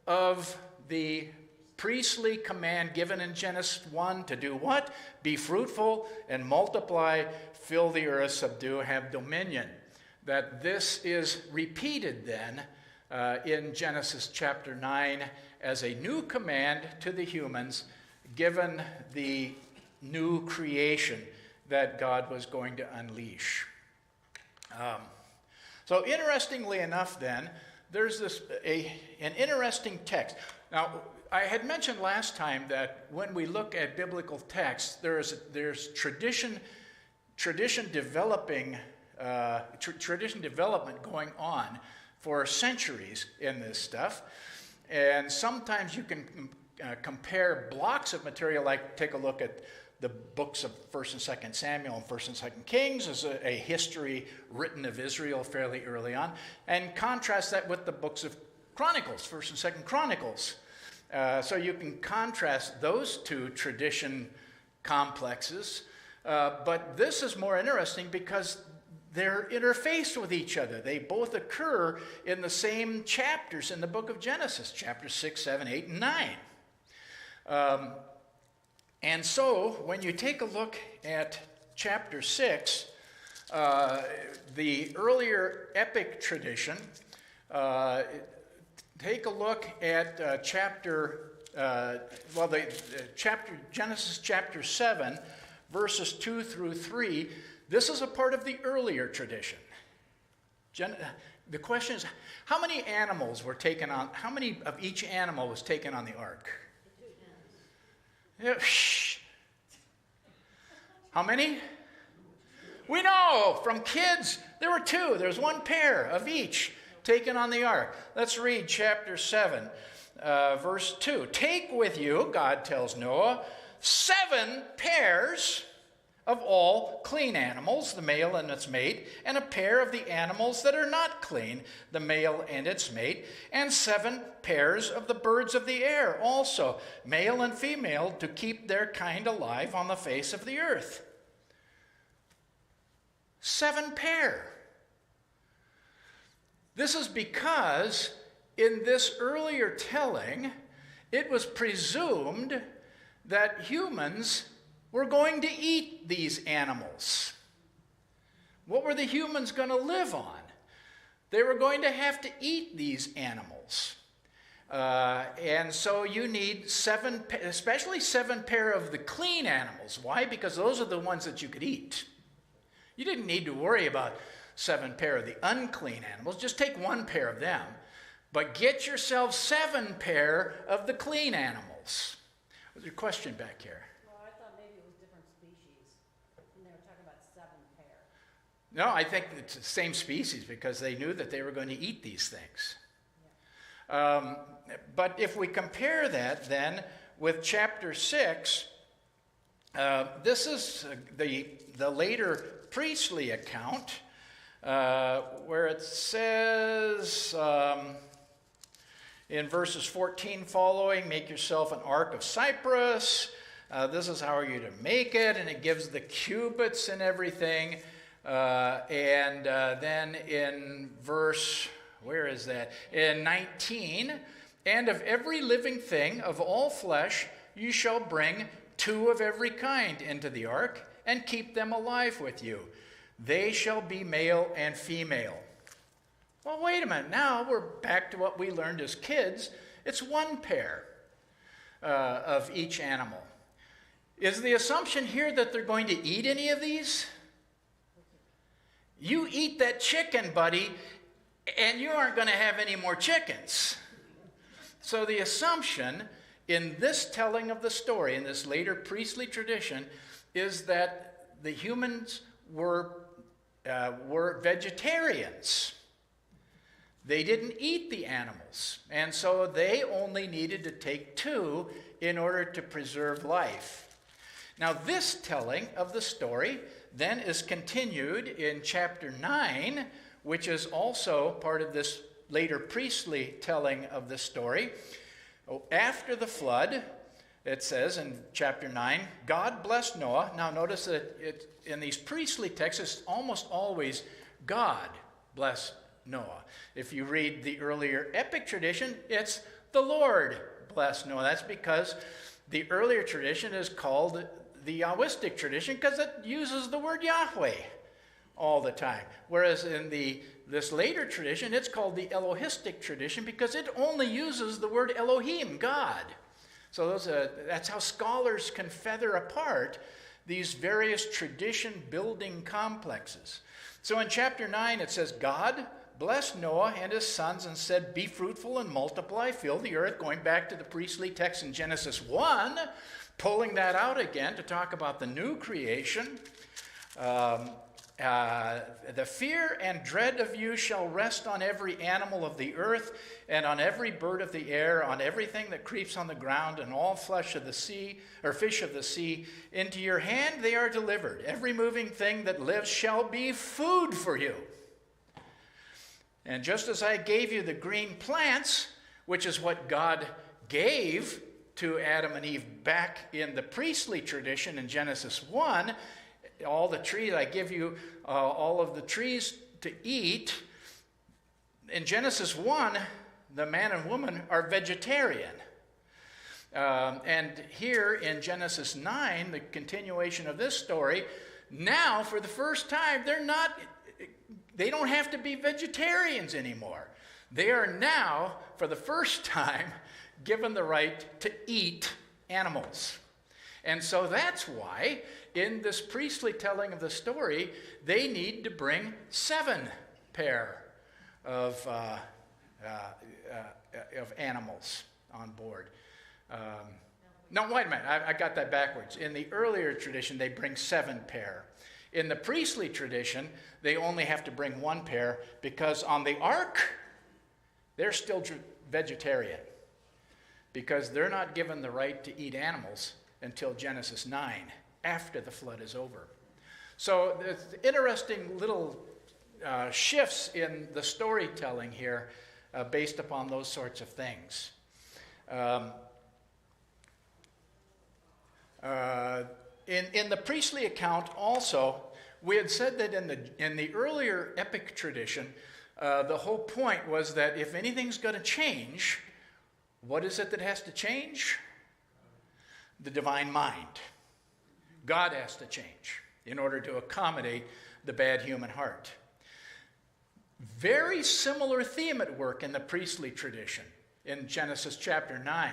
of the priestly command given in Genesis 1 to do what? Be fruitful and multiply, fill the earth, subdue, have dominion. That this is repeated then in Genesis chapter 9 as a new command to the humans given the new creation that God was going to unleash. So interestingly enough then, there's an interesting text. Now, I had mentioned last time that when we look at biblical texts, there's tradition development going on for centuries in this stuff. And sometimes you can compare blocks of material, like take a look at the books of 1st and 2nd Samuel and 1st and 2nd Kings as a history written of Israel fairly early on, and contrast that with the books of Chronicles, 1st and 2nd Chronicles. So you can contrast those two tradition complexes, but this is more interesting because they're interfaced with each other. They both occur in the same chapters in the book of Genesis, chapters 6, 7, 8, and 9. And so when you take a look at chapter 6, the earlier epic tradition, take a look at Genesis chapter 7, verses 2 through 3. This is a part of the earlier tradition. The question is, how many animals were taken on, how many of each animal was taken on the ark? Yeah, shh. How many? We know from kids, there were 2. There's 1 pair of each taken on the ark. Let's read chapter 7, verse 2. Take with you, God tells Noah, 7 pairs of all clean animals, the male and its mate, and a pair of the animals that are not clean, the male and its mate, and 7 pairs of the birds of the air also, male and female, to keep their kind alive on the face of the earth. 7 pair. This is because in this earlier telling, it was presumed that humans were going to eat these animals. What were the humans going to live on? They were going to have to eat these animals. And so you need 7, especially 7 pair of the clean animals. Why? Because those are the ones that you could eat. You didn't need to worry about 7 pair of the unclean animals. Just take 1 pair of them. But get yourself 7 pair of the clean animals. What's your question back here? No, I think it's the same species because they knew that they were going to eat these things. But if we compare that then with chapter 6, this is the later priestly account where it says in verses 14 following, make yourself an ark of cypress. This is how you're to make it, and it gives the cubits and everything. Then in verse, where is that? In 19, and of every living thing of all flesh you shall bring 2 of every kind into the ark and keep them alive with you. They shall be male and female. Well, wait a minute. Now we're back to what we learned as kids. It's 1 pair of each animal. Is the assumption here that they're going to eat any of these? You eat that chicken, buddy, and you aren't going to have any more chickens. So the assumption in this telling of the story, in this later priestly tradition, is that the humans were vegetarians. They didn't eat the animals, and so they only needed to take 2 in order to preserve life. Now, this telling of the story then is continued in chapter 9, which is also part of this later priestly telling of the story. After the flood, it says in chapter 9, God blessed Noah. Now notice that in these priestly texts, it's almost always God blessed Noah. If you read the earlier epic tradition, it's the Lord blessed Noah. That's because the earlier tradition is called the Yahwistic tradition because it uses the word Yahweh all the time. Whereas in this later tradition, it's called the Elohistic tradition because it only uses the word Elohim, God. So that's how scholars can feather apart these various tradition-building complexes. So in chapter 9, it says, God blessed Noah and his sons and said, be fruitful and multiply, fill the earth, going back to the priestly text in Genesis 1, pulling that out again to talk about the new creation. The fear and dread of you shall rest on every animal of the earth and on every bird of the air, on everything that creeps on the ground and all flesh of the sea, or fish of the sea. Into your hand they are delivered. Every moving thing that lives shall be food for you. And just as I gave you the green plants, which is what God gave to Adam and Eve back in the priestly tradition in Genesis 1, all the trees, I give you all of the trees to eat. In Genesis 1, the man and woman are vegetarian. And here in Genesis 9, the continuation of this story, now for the first time, they don't have to be vegetarians anymore. They are now, for the first time, given the right to eat animals. And so that's why, in this priestly telling of the story, they need to bring 7 pair of animals on board. No, wait a minute, I got that backwards. In the earlier tradition, they bring 7 pair. In the priestly tradition, they only have to bring 1 pair because on the ark, they're still vegetarian because they're not given the right to eat animals until Genesis 9, after the flood is over. So there's interesting little shifts in the storytelling here based upon those sorts of things. In the priestly account also, we had said that in the earlier epic tradition, the whole point was that if anything's going to change, what is it that has to change? The divine mind. God has to change in order to accommodate the bad human heart. Very similar theme at work in the priestly tradition in Genesis chapter 9,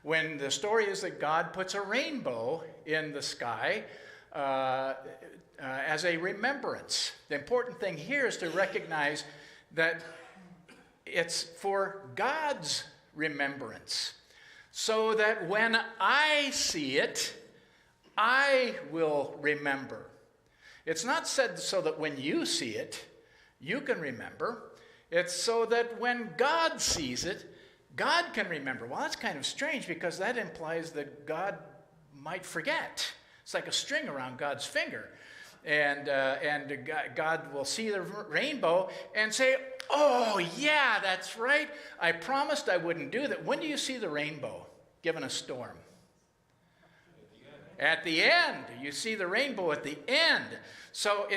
when the story is that God puts a rainbow in the sky as a remembrance. The important thing here is to recognize that it's for God's remembrance, so that when I see it, I will remember. It's not said so that when you see it, you can remember. It's so that when God sees it, God can remember. Well, that's kind of strange because that implies that God might forget. It's like a string around God's finger. And God will see the rainbow and say, oh, yeah, that's right. I promised I wouldn't do that. When do you see the rainbow given a storm? At the end. You see the rainbow at the end. So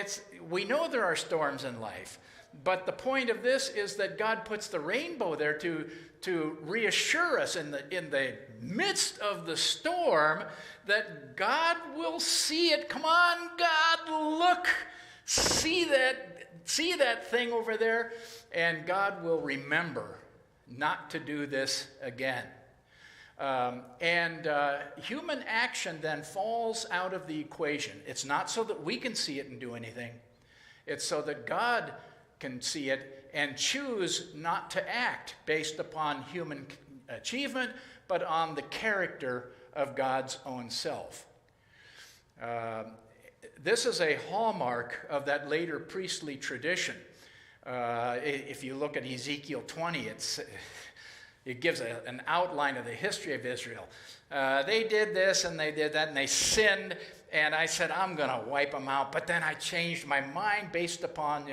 we know there are storms in life. But the point of this is that God puts the rainbow there to reassure us in the midst of the storm that God will see it. Come on, God, look. See that thing over there. And God will remember not to do this again. Human action then falls out of the equation. It's not so that we can see it and do anything. It's so that God can see it and choose not to act based upon human achievement, but on the character of God's own self. This is a hallmark of that later priestly tradition. If you look at Ezekiel 20, it gives an outline of the history of Israel. They did this and they did that and they sinned, And I said, I'm going to wipe them out. But then I changed my mind based upon,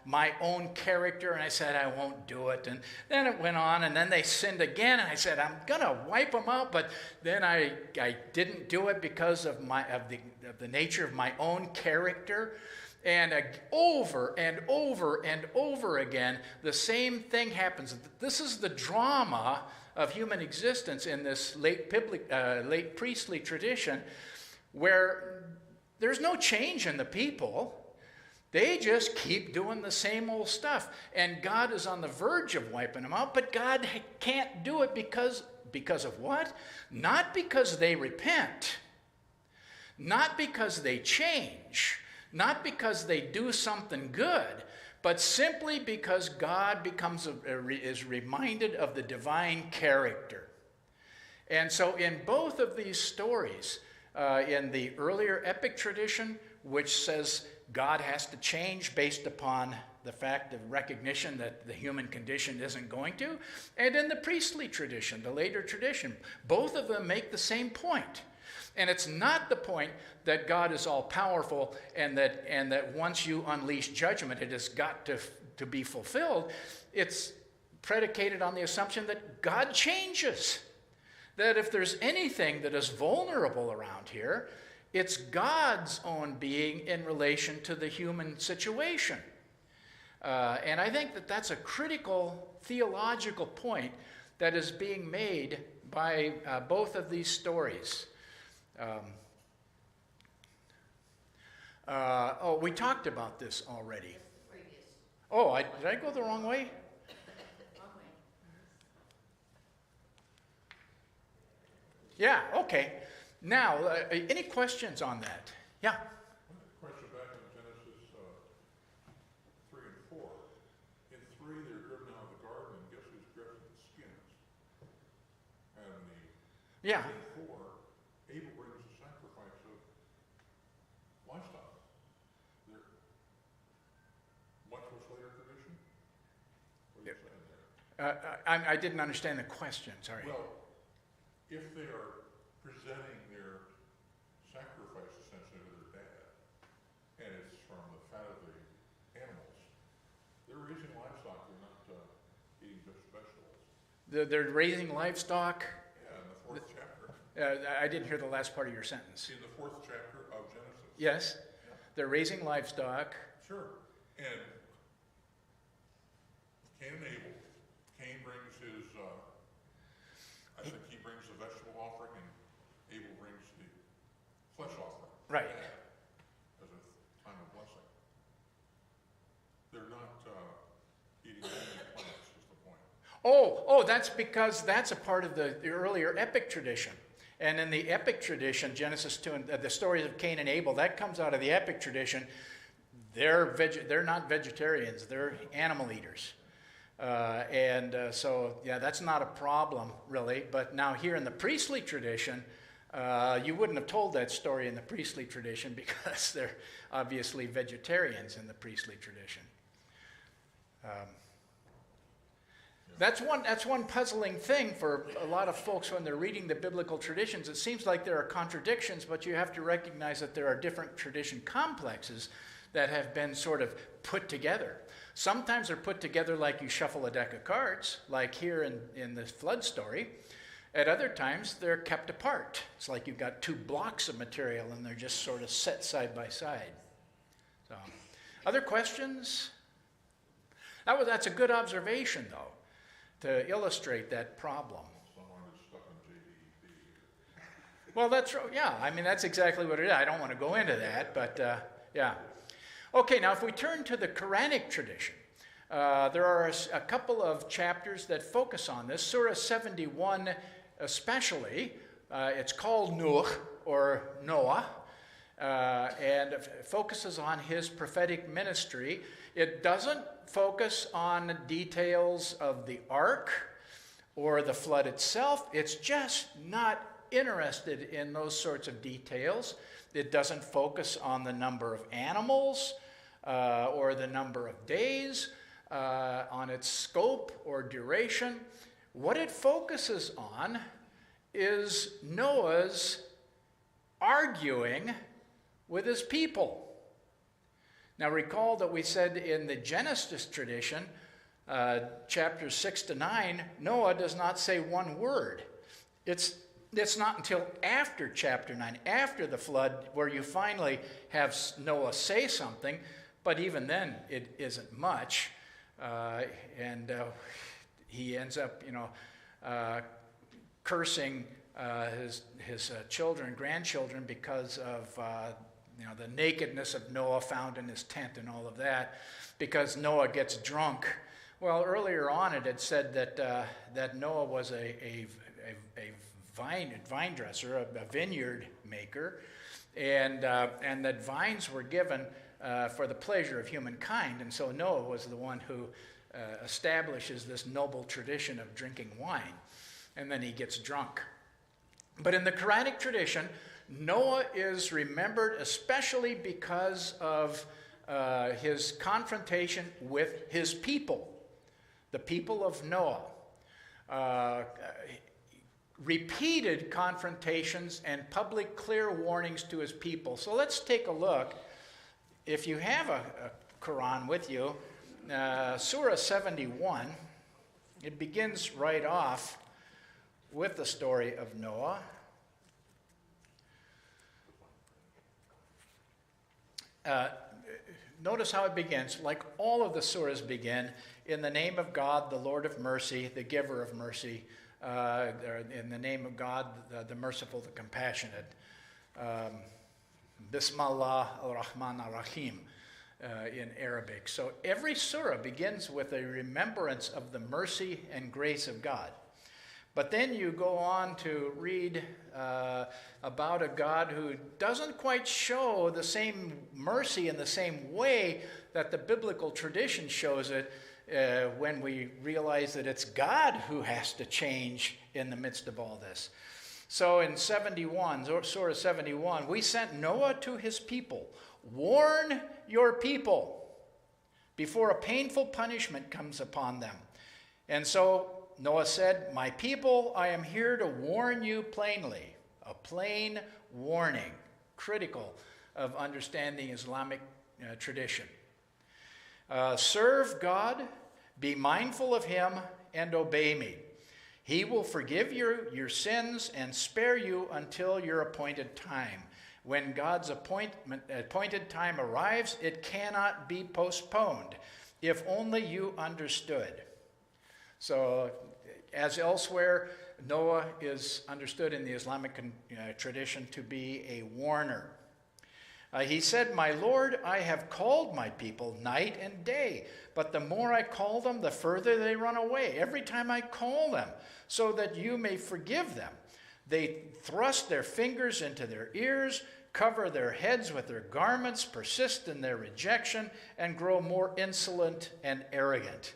my own character. And I said, I won't do it. And then it went on. And then they sinned again. And I said, I'm going to wipe them out. But then I didn't do it because of the nature of my own character. And over and over and over again, the same thing happens. This is the drama of human existence in this late priestly tradition, where there's no change in the people. They just keep doing the same old stuff. And God is on the verge of wiping them out, but God can't do it because of what? Not because they repent, not because they change, not because they do something good, but simply because God is reminded of the divine character. And so in both of these stories, in the earlier epic tradition, which says God has to change based upon the fact of recognition that the human condition isn't going to, and in the priestly tradition, the later tradition, both of them make the same point. And it's not the point that God is all-powerful and that once you unleash judgment, it has got to be fulfilled. It's predicated on the assumption that God changes. That if there's anything that is vulnerable around here, it's God's own being in relation to the human situation. And I think that that's a critical theological point that is being made by both of these stories. We talked about this already. Previous. Oh, did I go the wrong way? Wrong way. Yeah, okay. Now, any questions on that? Yeah. Question back in Genesis 3 and 4. In 3, they're driven out of the garden, and guess who's dressed in skins? And Yeah. in 4, Abel brings a sacrifice of livestock. Much was later tradition? What are you saying there? I didn't understand the question, sorry. Well, if they are presenting their sacrifice essentially to their dad, and it's from the fat of the animals, they're raising livestock, they're not eating just vegetables. They're raising livestock. Yeah, in the 4th chapter. I didn't hear the last part of your sentence. In the 4th chapter of Genesis. Yes, they're raising livestock. Sure. And Cain and Abel. Cain brings his, I think he brings the vegetable offering, and Abel brings the flesh offering. Right. As a time of blessing. They're not eating only plants, is the point. Oh, that's because that's a part of the earlier epic tradition. And in the epic tradition, Genesis 2, and the stories of Cain and Abel, that comes out of the epic tradition. They're not vegetarians, they're animal eaters. So, that's not a problem, really. But now here in the priestly tradition, you wouldn't have told that story in the priestly tradition because they're obviously vegetarians in the priestly tradition. That's one puzzling thing for a lot of folks when they're reading the biblical traditions. It seems like there are contradictions, but you have to recognize that there are different tradition complexes that have been sort of put together. Sometimes they're put together like you shuffle a deck of cards, like here in the flood story. At other times, they're kept apart. It's like you've got two blocks of material and they're just sort of set side by side. So, other questions? That's a good observation, though, to illustrate that problem. Someone is stuck in JDP. Well, that's exactly what it is. I don't want to go into that, but yeah. Okay, now if we turn to the Quranic tradition, there are a couple of chapters that focus on this. Surah 71 especially, it's called Nuh, or Noah, and it focuses on his prophetic ministry. It doesn't focus on details of the ark or the flood itself. It's just not interested in those sorts of details. It doesn't focus on the number of animals or the number of days, on its scope or duration. What it focuses on is Noah's arguing with his people. Now recall that we said in the Genesis tradition, chapters 6 to 9, Noah does not say one word. It's not until after chapter 9, after the flood, where you finally have Noah say something, but even then it isn't much. And he ends up, cursing his children, grandchildren, because of the nakedness of Noah found in his tent and all of that, because Noah gets drunk. Well, earlier on it had said that Noah was a vine dresser, a vineyard maker, and that vines were given for the pleasure of humankind. And so Noah was the one who establishes this noble tradition of drinking wine. And then he gets drunk. But in the Quranic tradition, Noah is remembered especially because of his confrontation with his people, the people of Noah. Repeated confrontations and public clear warnings to his people. So let's take a look. If you have a Quran with you, Surah 71, it begins right off with the story of Noah. Notice how it begins. Like all of the surahs begin, in the name of God, the Lord of mercy, the giver of mercy, in the name of God, the merciful, the compassionate. Bismillah ar-Rahman ar-Rahim in Arabic. So every surah begins with a remembrance of the mercy and grace of God. But then you go on to read about a God who doesn't quite show the same mercy in the same way that the biblical tradition shows it, when we realize that it's God who has to change in the midst of all this. So in Surah 71, we sent Noah to his people. Warn your people before a painful punishment comes upon them. And so Noah said, my people, I am here to warn you plainly. A plain warning, critical of understanding Islamic tradition. Serve God, be mindful of him, and obey me. He will forgive your sins and spare you until your appointed time. When God's appointed time arrives, it cannot be postponed. If only you understood. So, as elsewhere, Noah is understood in the Islamic tradition to be a warner. He said, my Lord, I have called my people night and day, but the more I call them, the further they run away. Every time I call them, so that you may forgive them. They thrust their fingers into their ears, cover their heads with their garments, persist in their rejection, and grow more insolent and arrogant.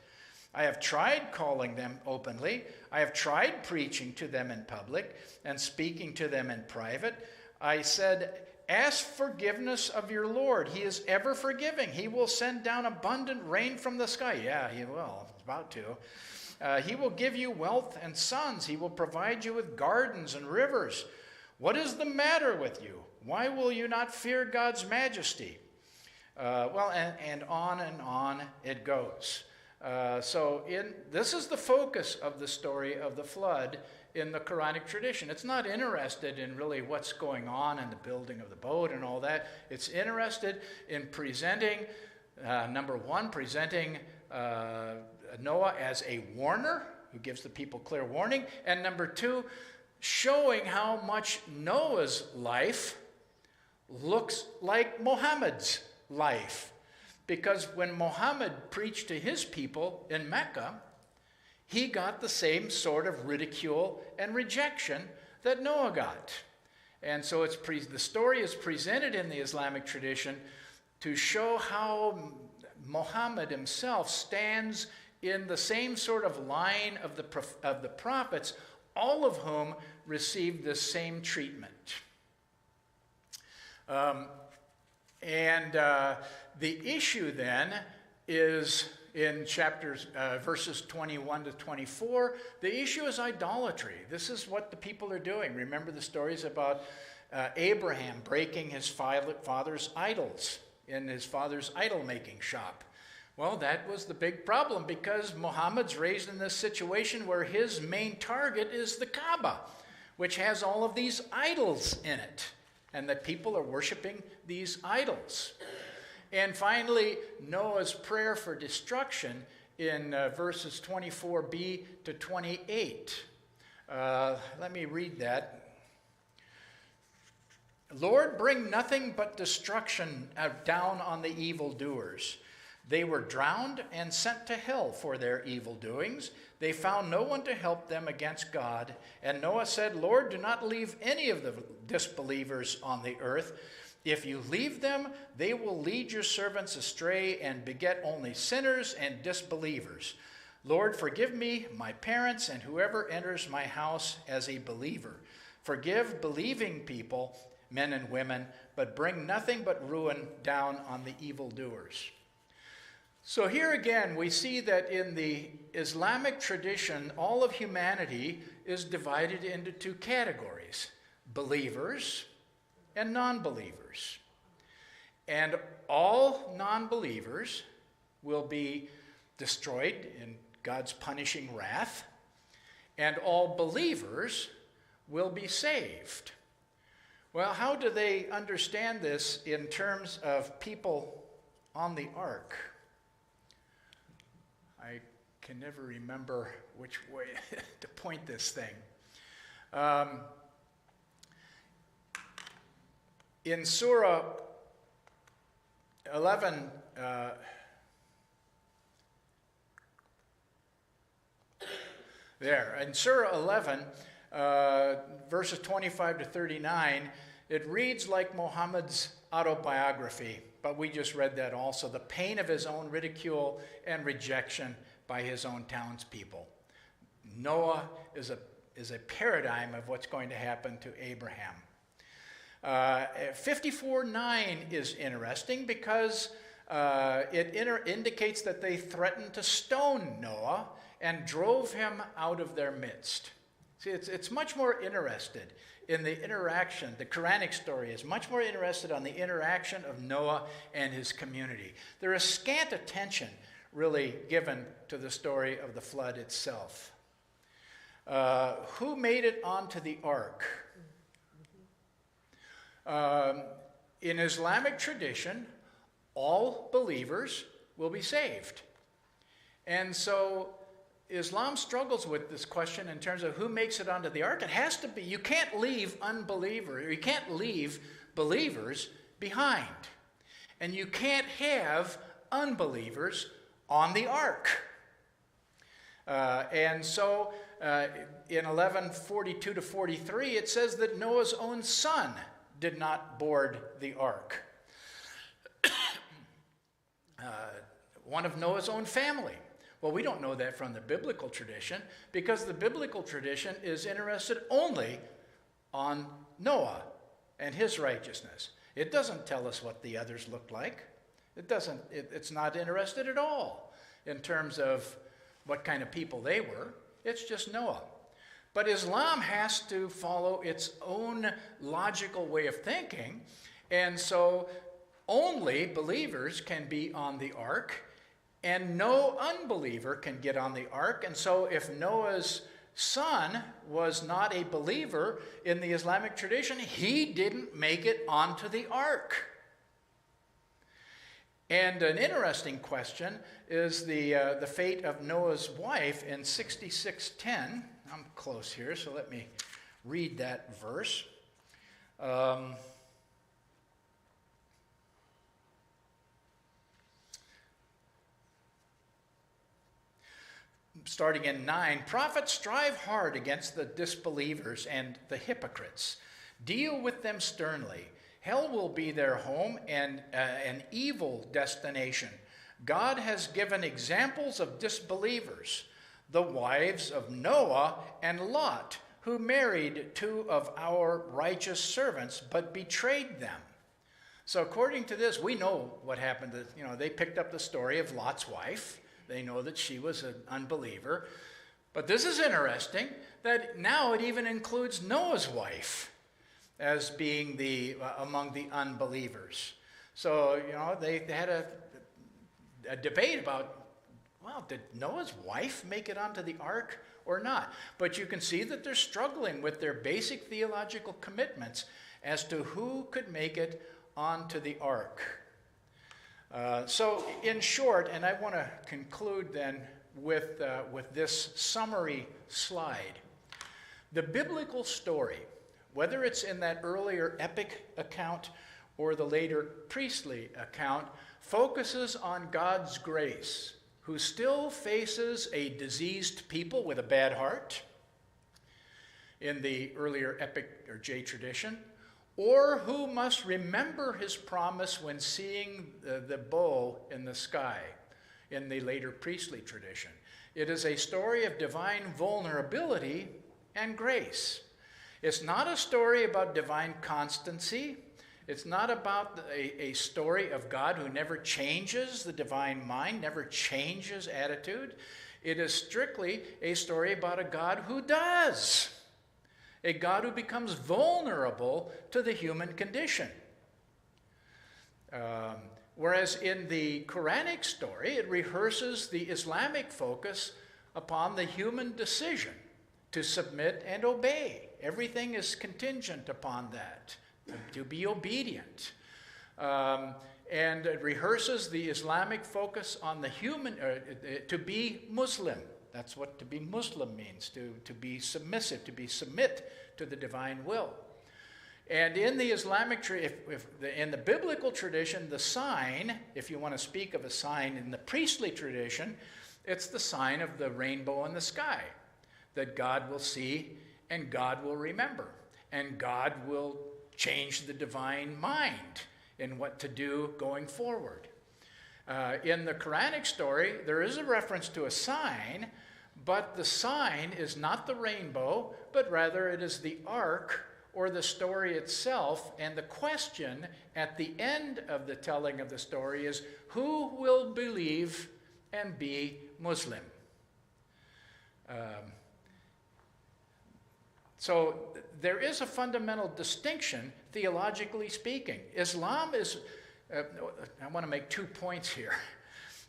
I have tried calling them openly. I have tried preaching to them in public and speaking to them in private. I said, ask forgiveness of your Lord. He is ever forgiving. He will send down abundant rain from the sky. Yeah, he will. He's about to. He will give you wealth and sons. He will provide you with gardens and rivers. What is the matter with you? Why will you not fear God's majesty? And on it goes. This is the focus of the story of the flood in the Quranic tradition. It's not interested in really what's going on in the building of the boat and all that. It's interested in presenting, number one, presenting Noah as a warner who gives the people clear warning, and number two, showing how much Noah's life looks like Muhammad's life. Because when Muhammad preached to his people in Mecca, he got the same sort of ridicule and rejection that Noah got. And so the story is presented in the Islamic tradition to show how Muhammad himself stands in the same sort of line of the prophets, all of whom received the same treatment. The issue then is in verses 21 to 24, the issue is idolatry. This is what the people are doing. Remember the stories about Abraham breaking his father's idols in his father's idol-making shop. Well, that was the big problem because Muhammad's raised in this situation where his main target is the Kaaba, which has all of these idols in it, and that people are worshiping these idols. And finally, Noah's prayer for destruction in verses 24b to 28. Let me read that. Lord, bring nothing but destruction down on the evildoers. They were drowned and sent to hell for their evil doings. They found no one to help them against God. And Noah said, Lord, do not leave any of the disbelievers on the earth. If you leave them, they will lead your servants astray and beget only sinners and disbelievers. Lord, forgive me, my parents, and whoever enters my house as a believer. Forgive believing people, men and women, but bring nothing but ruin down on the evildoers. So here again, we see that in the Islamic tradition, all of humanity is divided into two categories: believers and non-believers. And all non-believers will be destroyed in God's punishing wrath, and all believers will be saved. Well, how do they understand this in terms of people on the ark? I can never remember which way to point this thing. In Surah 11, in Surah 11, verses 25 to 39, it reads like Muhammad's autobiography, but we just read that also, the pain of his own ridicule and rejection by his own townspeople. Noah is a paradigm of what's going to happen to Abraham. 54:9 is interesting because it indicates that they threatened to stone Noah and drove him out of their midst. See, it's much more interested in the interaction. The Quranic story is much more interested on the interaction of Noah and his community. There is scant attention really given to the story of the flood itself. Who made it onto the ark? In Islamic tradition, all believers will be saved. And so Islam struggles with this question in terms of who makes it onto the ark. It has to be, you can't leave unbelievers, you can't leave believers behind. And you can't have unbelievers on the ark. And so in 11:42 to 43, it says that Noah's own son did not board the ark. One of Noah's own family. Well, we don't know that from the biblical tradition because the biblical tradition is interested only on Noah and his righteousness. It doesn't tell us what the others looked like. It's not interested at all in terms of what kind of people they were. It's just Noah. But Islam has to follow its own logical way of thinking, and so only believers can be on the ark, and no unbeliever can get on the ark. And so if Noah's son was not a believer in the Islamic tradition, he didn't make it onto the ark. And an interesting question is the fate of Noah's wife in 66:10. I'm close here, so let me read that verse. Starting in 9, prophets strive hard against the disbelievers and the hypocrites. Deal with them sternly. Hell will be their home and an evil destination. God has given examples of disbelievers, the wives of Noah and Lot, who married two of our righteous servants but betrayed them. So according to this, we know what happened. They picked up the story of Lot's wife. They know that she was an unbeliever. But this is interesting that now it even includes Noah's wife. as being among the unbelievers. So, they had a debate about, well, did Noah's wife make it onto the ark or not? But you can see that they're struggling with their basic theological commitments as to who could make it onto the ark. So in short, and I want to conclude then with this summary slide. The biblical story, whether it's in that earlier epic account or the later priestly account, focuses on God's grace, who still faces a diseased people with a bad heart in the earlier epic or J tradition, or who must remember his promise when seeing the bow in the sky in the later priestly tradition. It is a story of divine vulnerability and grace. It's not a story about divine constancy. It's not about a story of God who never changes the divine mind, never changes attitude. It is strictly a story about a God who does. A God who becomes vulnerable to the human condition. Whereas in the Quranic story, it rehearses the Islamic focus upon the human decision to submit and obey. Everything is contingent upon that, to be obedient. And it rehearses the Islamic focus on the human, to be Muslim. That's what to be Muslim means, to be submissive, to submit to the divine will. And in the Islamic, in the biblical tradition, the sign, if you want to speak of a sign in the priestly tradition, it's the sign of the rainbow in the sky, that God will see and God will remember, and God will change the divine mind in what to do going forward. In the Quranic story, there is a reference to a sign, but the sign is not the rainbow, but rather it is the ark or the story itself. And the question at the end of the telling of the story is, who will believe and be Muslim? So there is a fundamental distinction, theologically speaking. Islam is, I want to make 2 points here.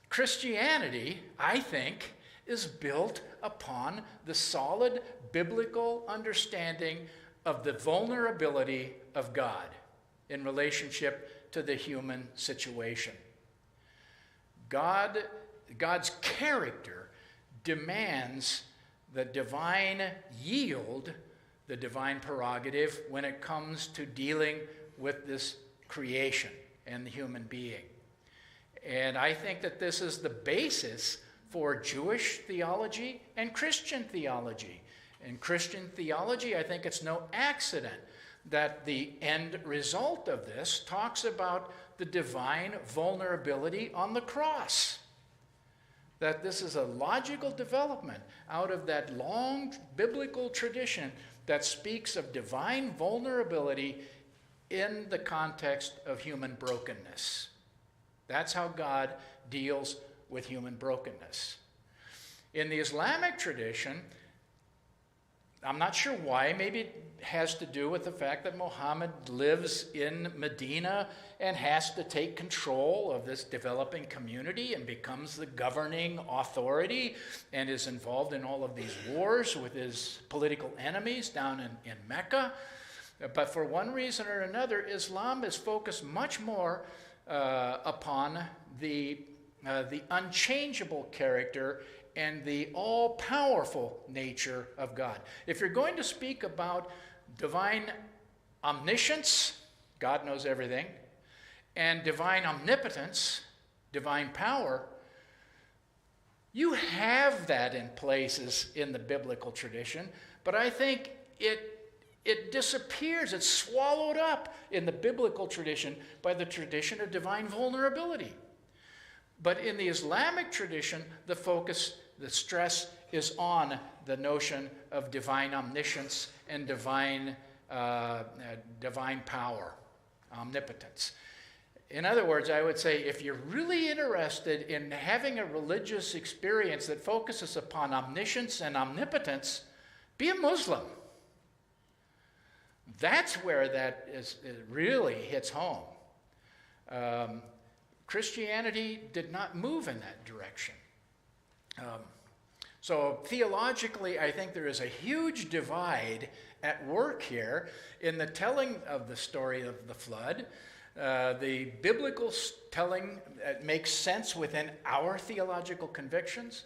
Christianity, I think, is built upon the solid biblical understanding of the vulnerability of God in relationship to the human situation. God's character demands the divine yield, the divine prerogative, when it comes to dealing with this creation and the human being. And I think that this is the basis for Jewish theology and Christian theology. In Christian theology, I think it's no accident that the end result of this talks about the divine vulnerability on the cross. That this is a logical development out of that long biblical tradition that speaks of divine vulnerability in the context of human brokenness. That's how God deals with human brokenness. In the Islamic tradition, I'm not sure why. Maybe it has to do with the fact that Muhammad lives in Medina and has to take control of this developing community and becomes the governing authority and is involved in all of these wars with his political enemies down in Mecca. But for one reason or another, Islam is focused much more upon the unchangeable character and the all-powerful nature of God. If you're going to speak about divine omniscience, God knows everything, and divine omnipotence, divine power, you have that in places in the biblical tradition, but I think it disappears, it's swallowed up in the biblical tradition by the tradition of divine vulnerability. But in the Islamic tradition, the focus, the stress is on the notion of divine omniscience and divine power, omnipotence. In other words, I would say if you're really interested in having a religious experience that focuses upon omniscience and omnipotence, be a Muslim. That's where that it really hits home. Christianity did not move in that direction. So theologically, I think there is a huge divide at work here in the telling of the story of the flood. The biblical telling makes sense within our theological convictions.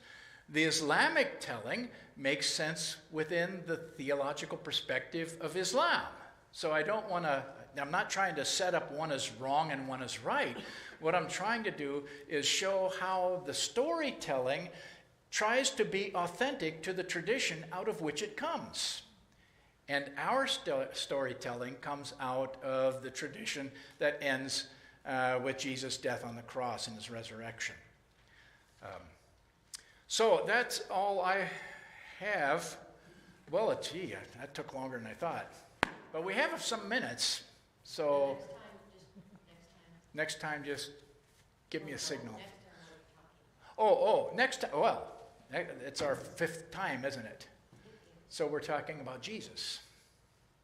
The Islamic telling makes sense within the theological perspective of Islam. So I'm not trying to set up one as wrong and one as right. What I'm trying to do is show how the storytelling tries to be authentic to the tradition out of which it comes. And our storytelling comes out of the tradition that ends with Jesus' death on the cross and his resurrection. So that's all I have. Well, that took longer than I thought. But we have some minutes, so next time just give me a signal. Next time, well, it's our 5th time, isn't it? So we're talking about Jesus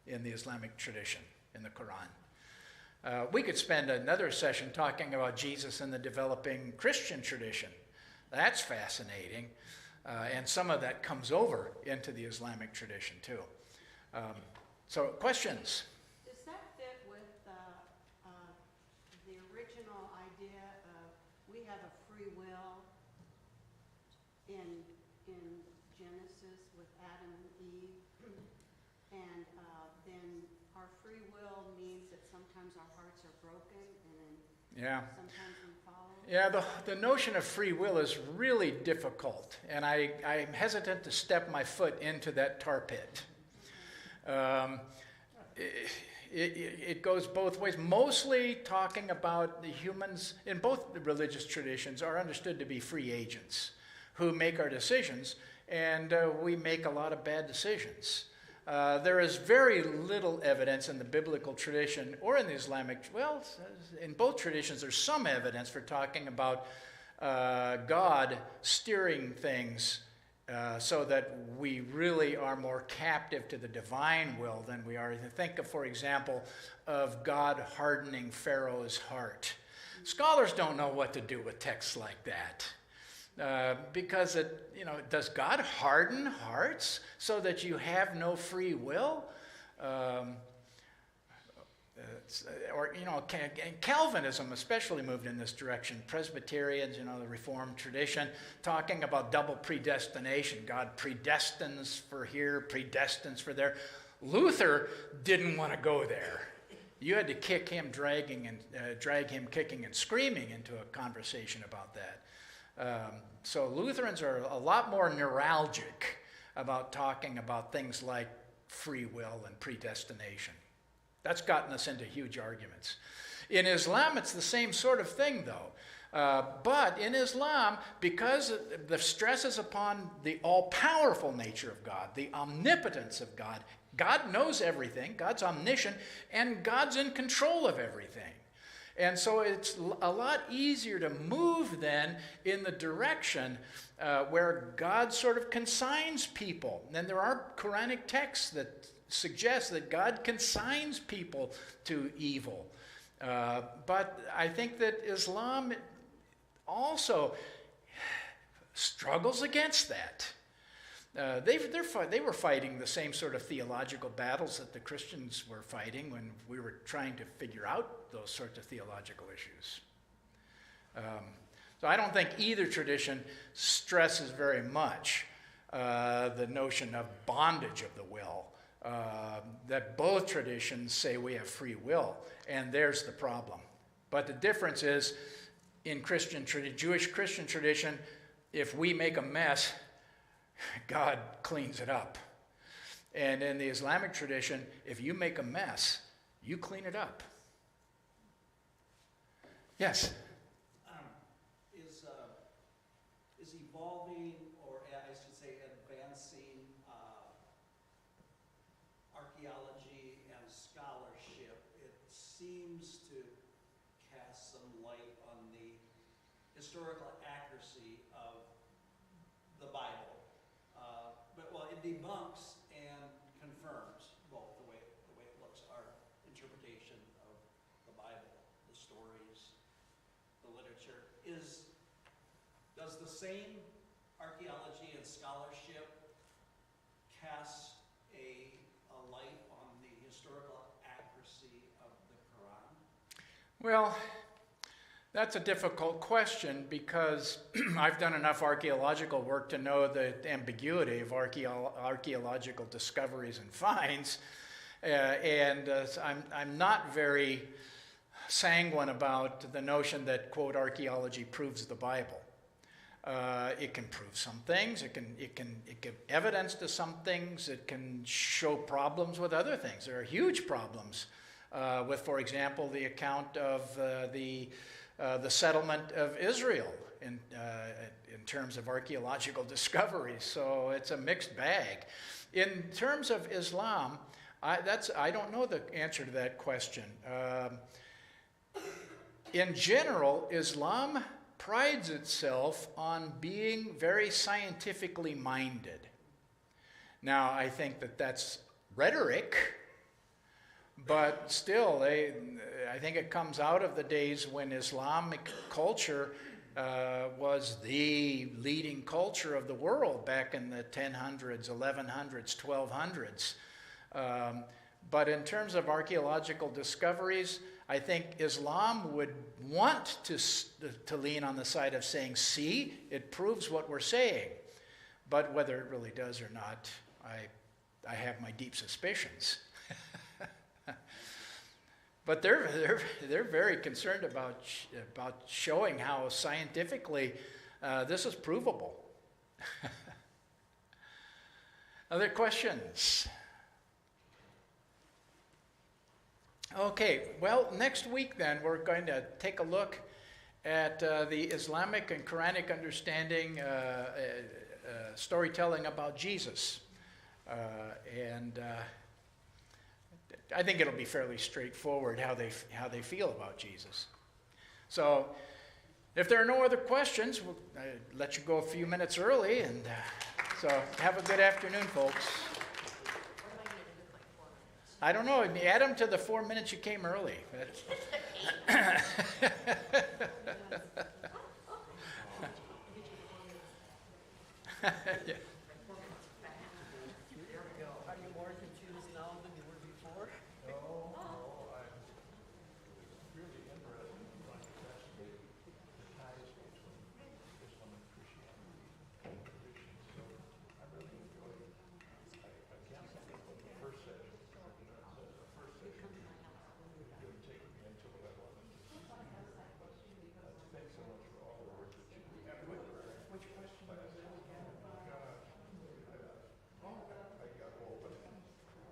in the Islamic tradition, in the Quran. We could spend another session talking about Jesus in the developing Christian tradition. That's fascinating. And some of that comes over into the Islamic tradition, too. So, questions? Does that fit with the original idea of we have a free will in Genesis with Adam and Eve, and then our free will means that sometimes our hearts are broken and then sometimes we follow? Yeah, the notion of free will is really difficult, and I'm hesitant to step my foot into that tar pit. It goes both ways. Mostly talking about the humans in both the religious traditions are understood to be free agents who make our decisions, and we make a lot of bad decisions. There is very little evidence in the biblical tradition or in the Islamic, well, in both traditions there's some evidence for talking about God steering things so that we really are more captive to the divine will than we are. Think of, for example, of God hardening Pharaoh's heart. Scholars don't know what to do with texts like that. Because does God harden hearts so that you have no free will? Calvinism especially moved in this direction. Presbyterians, the Reformed tradition, talking about double predestination. God predestines for here, predestines for there. Luther didn't want to go there. You had to drag him kicking and screaming into a conversation about that. So Lutherans are a lot more neuralgic about talking about things like free will and predestination. That's gotten us into huge arguments. In Islam, it's the same sort of thing, though. But in Islam, because the stress is upon the all-powerful nature of God, the omnipotence of God, God knows everything, God's omniscient, and God's in control of everything. And so it's a lot easier to move then in the direction where God sort of consigns people. And there are Quranic texts that suggest that God consigns people to evil. But I think that Islam also struggles against that. They were fighting the same sort of theological battles that the Christians were fighting when we were trying to figure out those sorts of theological issues. So I don't think either tradition stresses very much the notion of bondage of the will. That both traditions say we have free will, and there's the problem. But the difference is, in Jewish Christian tradition, if we make a mess, God cleans it up. And in the Islamic tradition, if you make a mess, you clean it up. Yes? Is evolving, or I should say advancing, archaeology and scholarship, it seems to cast some light on the historical accuracy of the Bible. It debunks and confirms both the way it looks does the same archaeology and scholarship cast a light on the historical accuracy of the Quran? Well, that's a difficult question because I've done enough archaeological work to know the ambiguity of archaeological discoveries and finds, and I'm not very sanguine about the notion that, quote, archaeology proves the Bible. It can prove some things, it can give evidence to some things, it can show problems with other things. There are huge problems with, for example, the account of the settlement of Israel in terms of archaeological discoveries. So it's a mixed bag. In terms of Islam, I don't know the answer to that question. In general, Islam prides itself on being very scientifically minded. Now, I think that that's rhetoric, but still, I think it comes out of the days when Islamic culture was the leading culture of the world back in the 1000s, 1100s, 1200s. But in terms of archaeological discoveries, I think Islam would want to lean on the side of saying, see, it proves what we're saying. But whether it really does or not, I have my deep suspicions. But they're very concerned about showing how scientifically this is provable. Other questions? Okay, well, next week then we're going to take a look at the Islamic and Quranic understanding, storytelling about Jesus. And I think it'll be fairly straightforward how they feel about Jesus. So if there are no other questions, we'll let you go a few minutes early. And so have a good afternoon, folks. I don't know. Add them to the 4 minutes you came early. Yeah. Are you more confused now than you were before? No, I'm really interested in trying to investigate the ties between Islam and Christianity and traditions. So I really enjoyed it. I can't think of what the first session was going to take me into what I wanted to see. But thanks so much for all the work that you do. Which question was that again? I got old, but of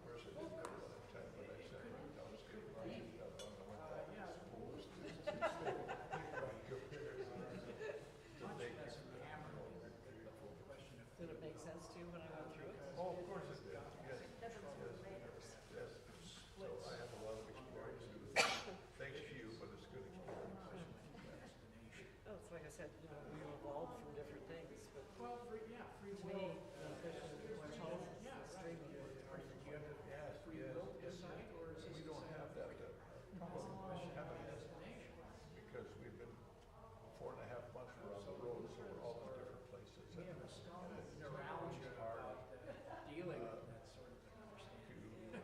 course I didn't have a lot of time, but I sat right down and stayed running stuff on the way back to school. Did it make sense to you when I went through it? Oh, of course it did. Yes. Yes. So I have a lot of experience with it. Thanks to you, but it's good experience. Oh, it's like I said, you know, we evolved from different things, but Well, free to will. me, Christian Charles is extremely important. Yes, Decide, or is we this don't have that problem. Haven't had it. Because we've been 4.5 months around the road, so we're all in different places. We have a strong neuralgia about dealing with that sort of understanding.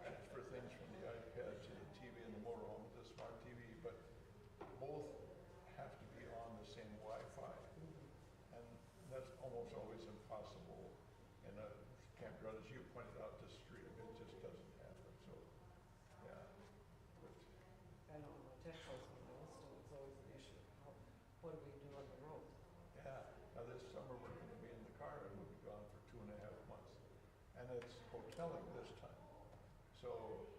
Transfer things from the iPad to the TV in the motorhome to the smart TV, but both have to be on the same Wi-Fi. And that's almost always impossible in a campground, as you pointed out, the street, it just doesn't happen, so, yeah. But I know, my tech husband knows, so it's always an issue. What do we do on the road? yeah, now this summer we're gonna be in the car and we'll be gone for 2.5 months. And it's hoteling this time. So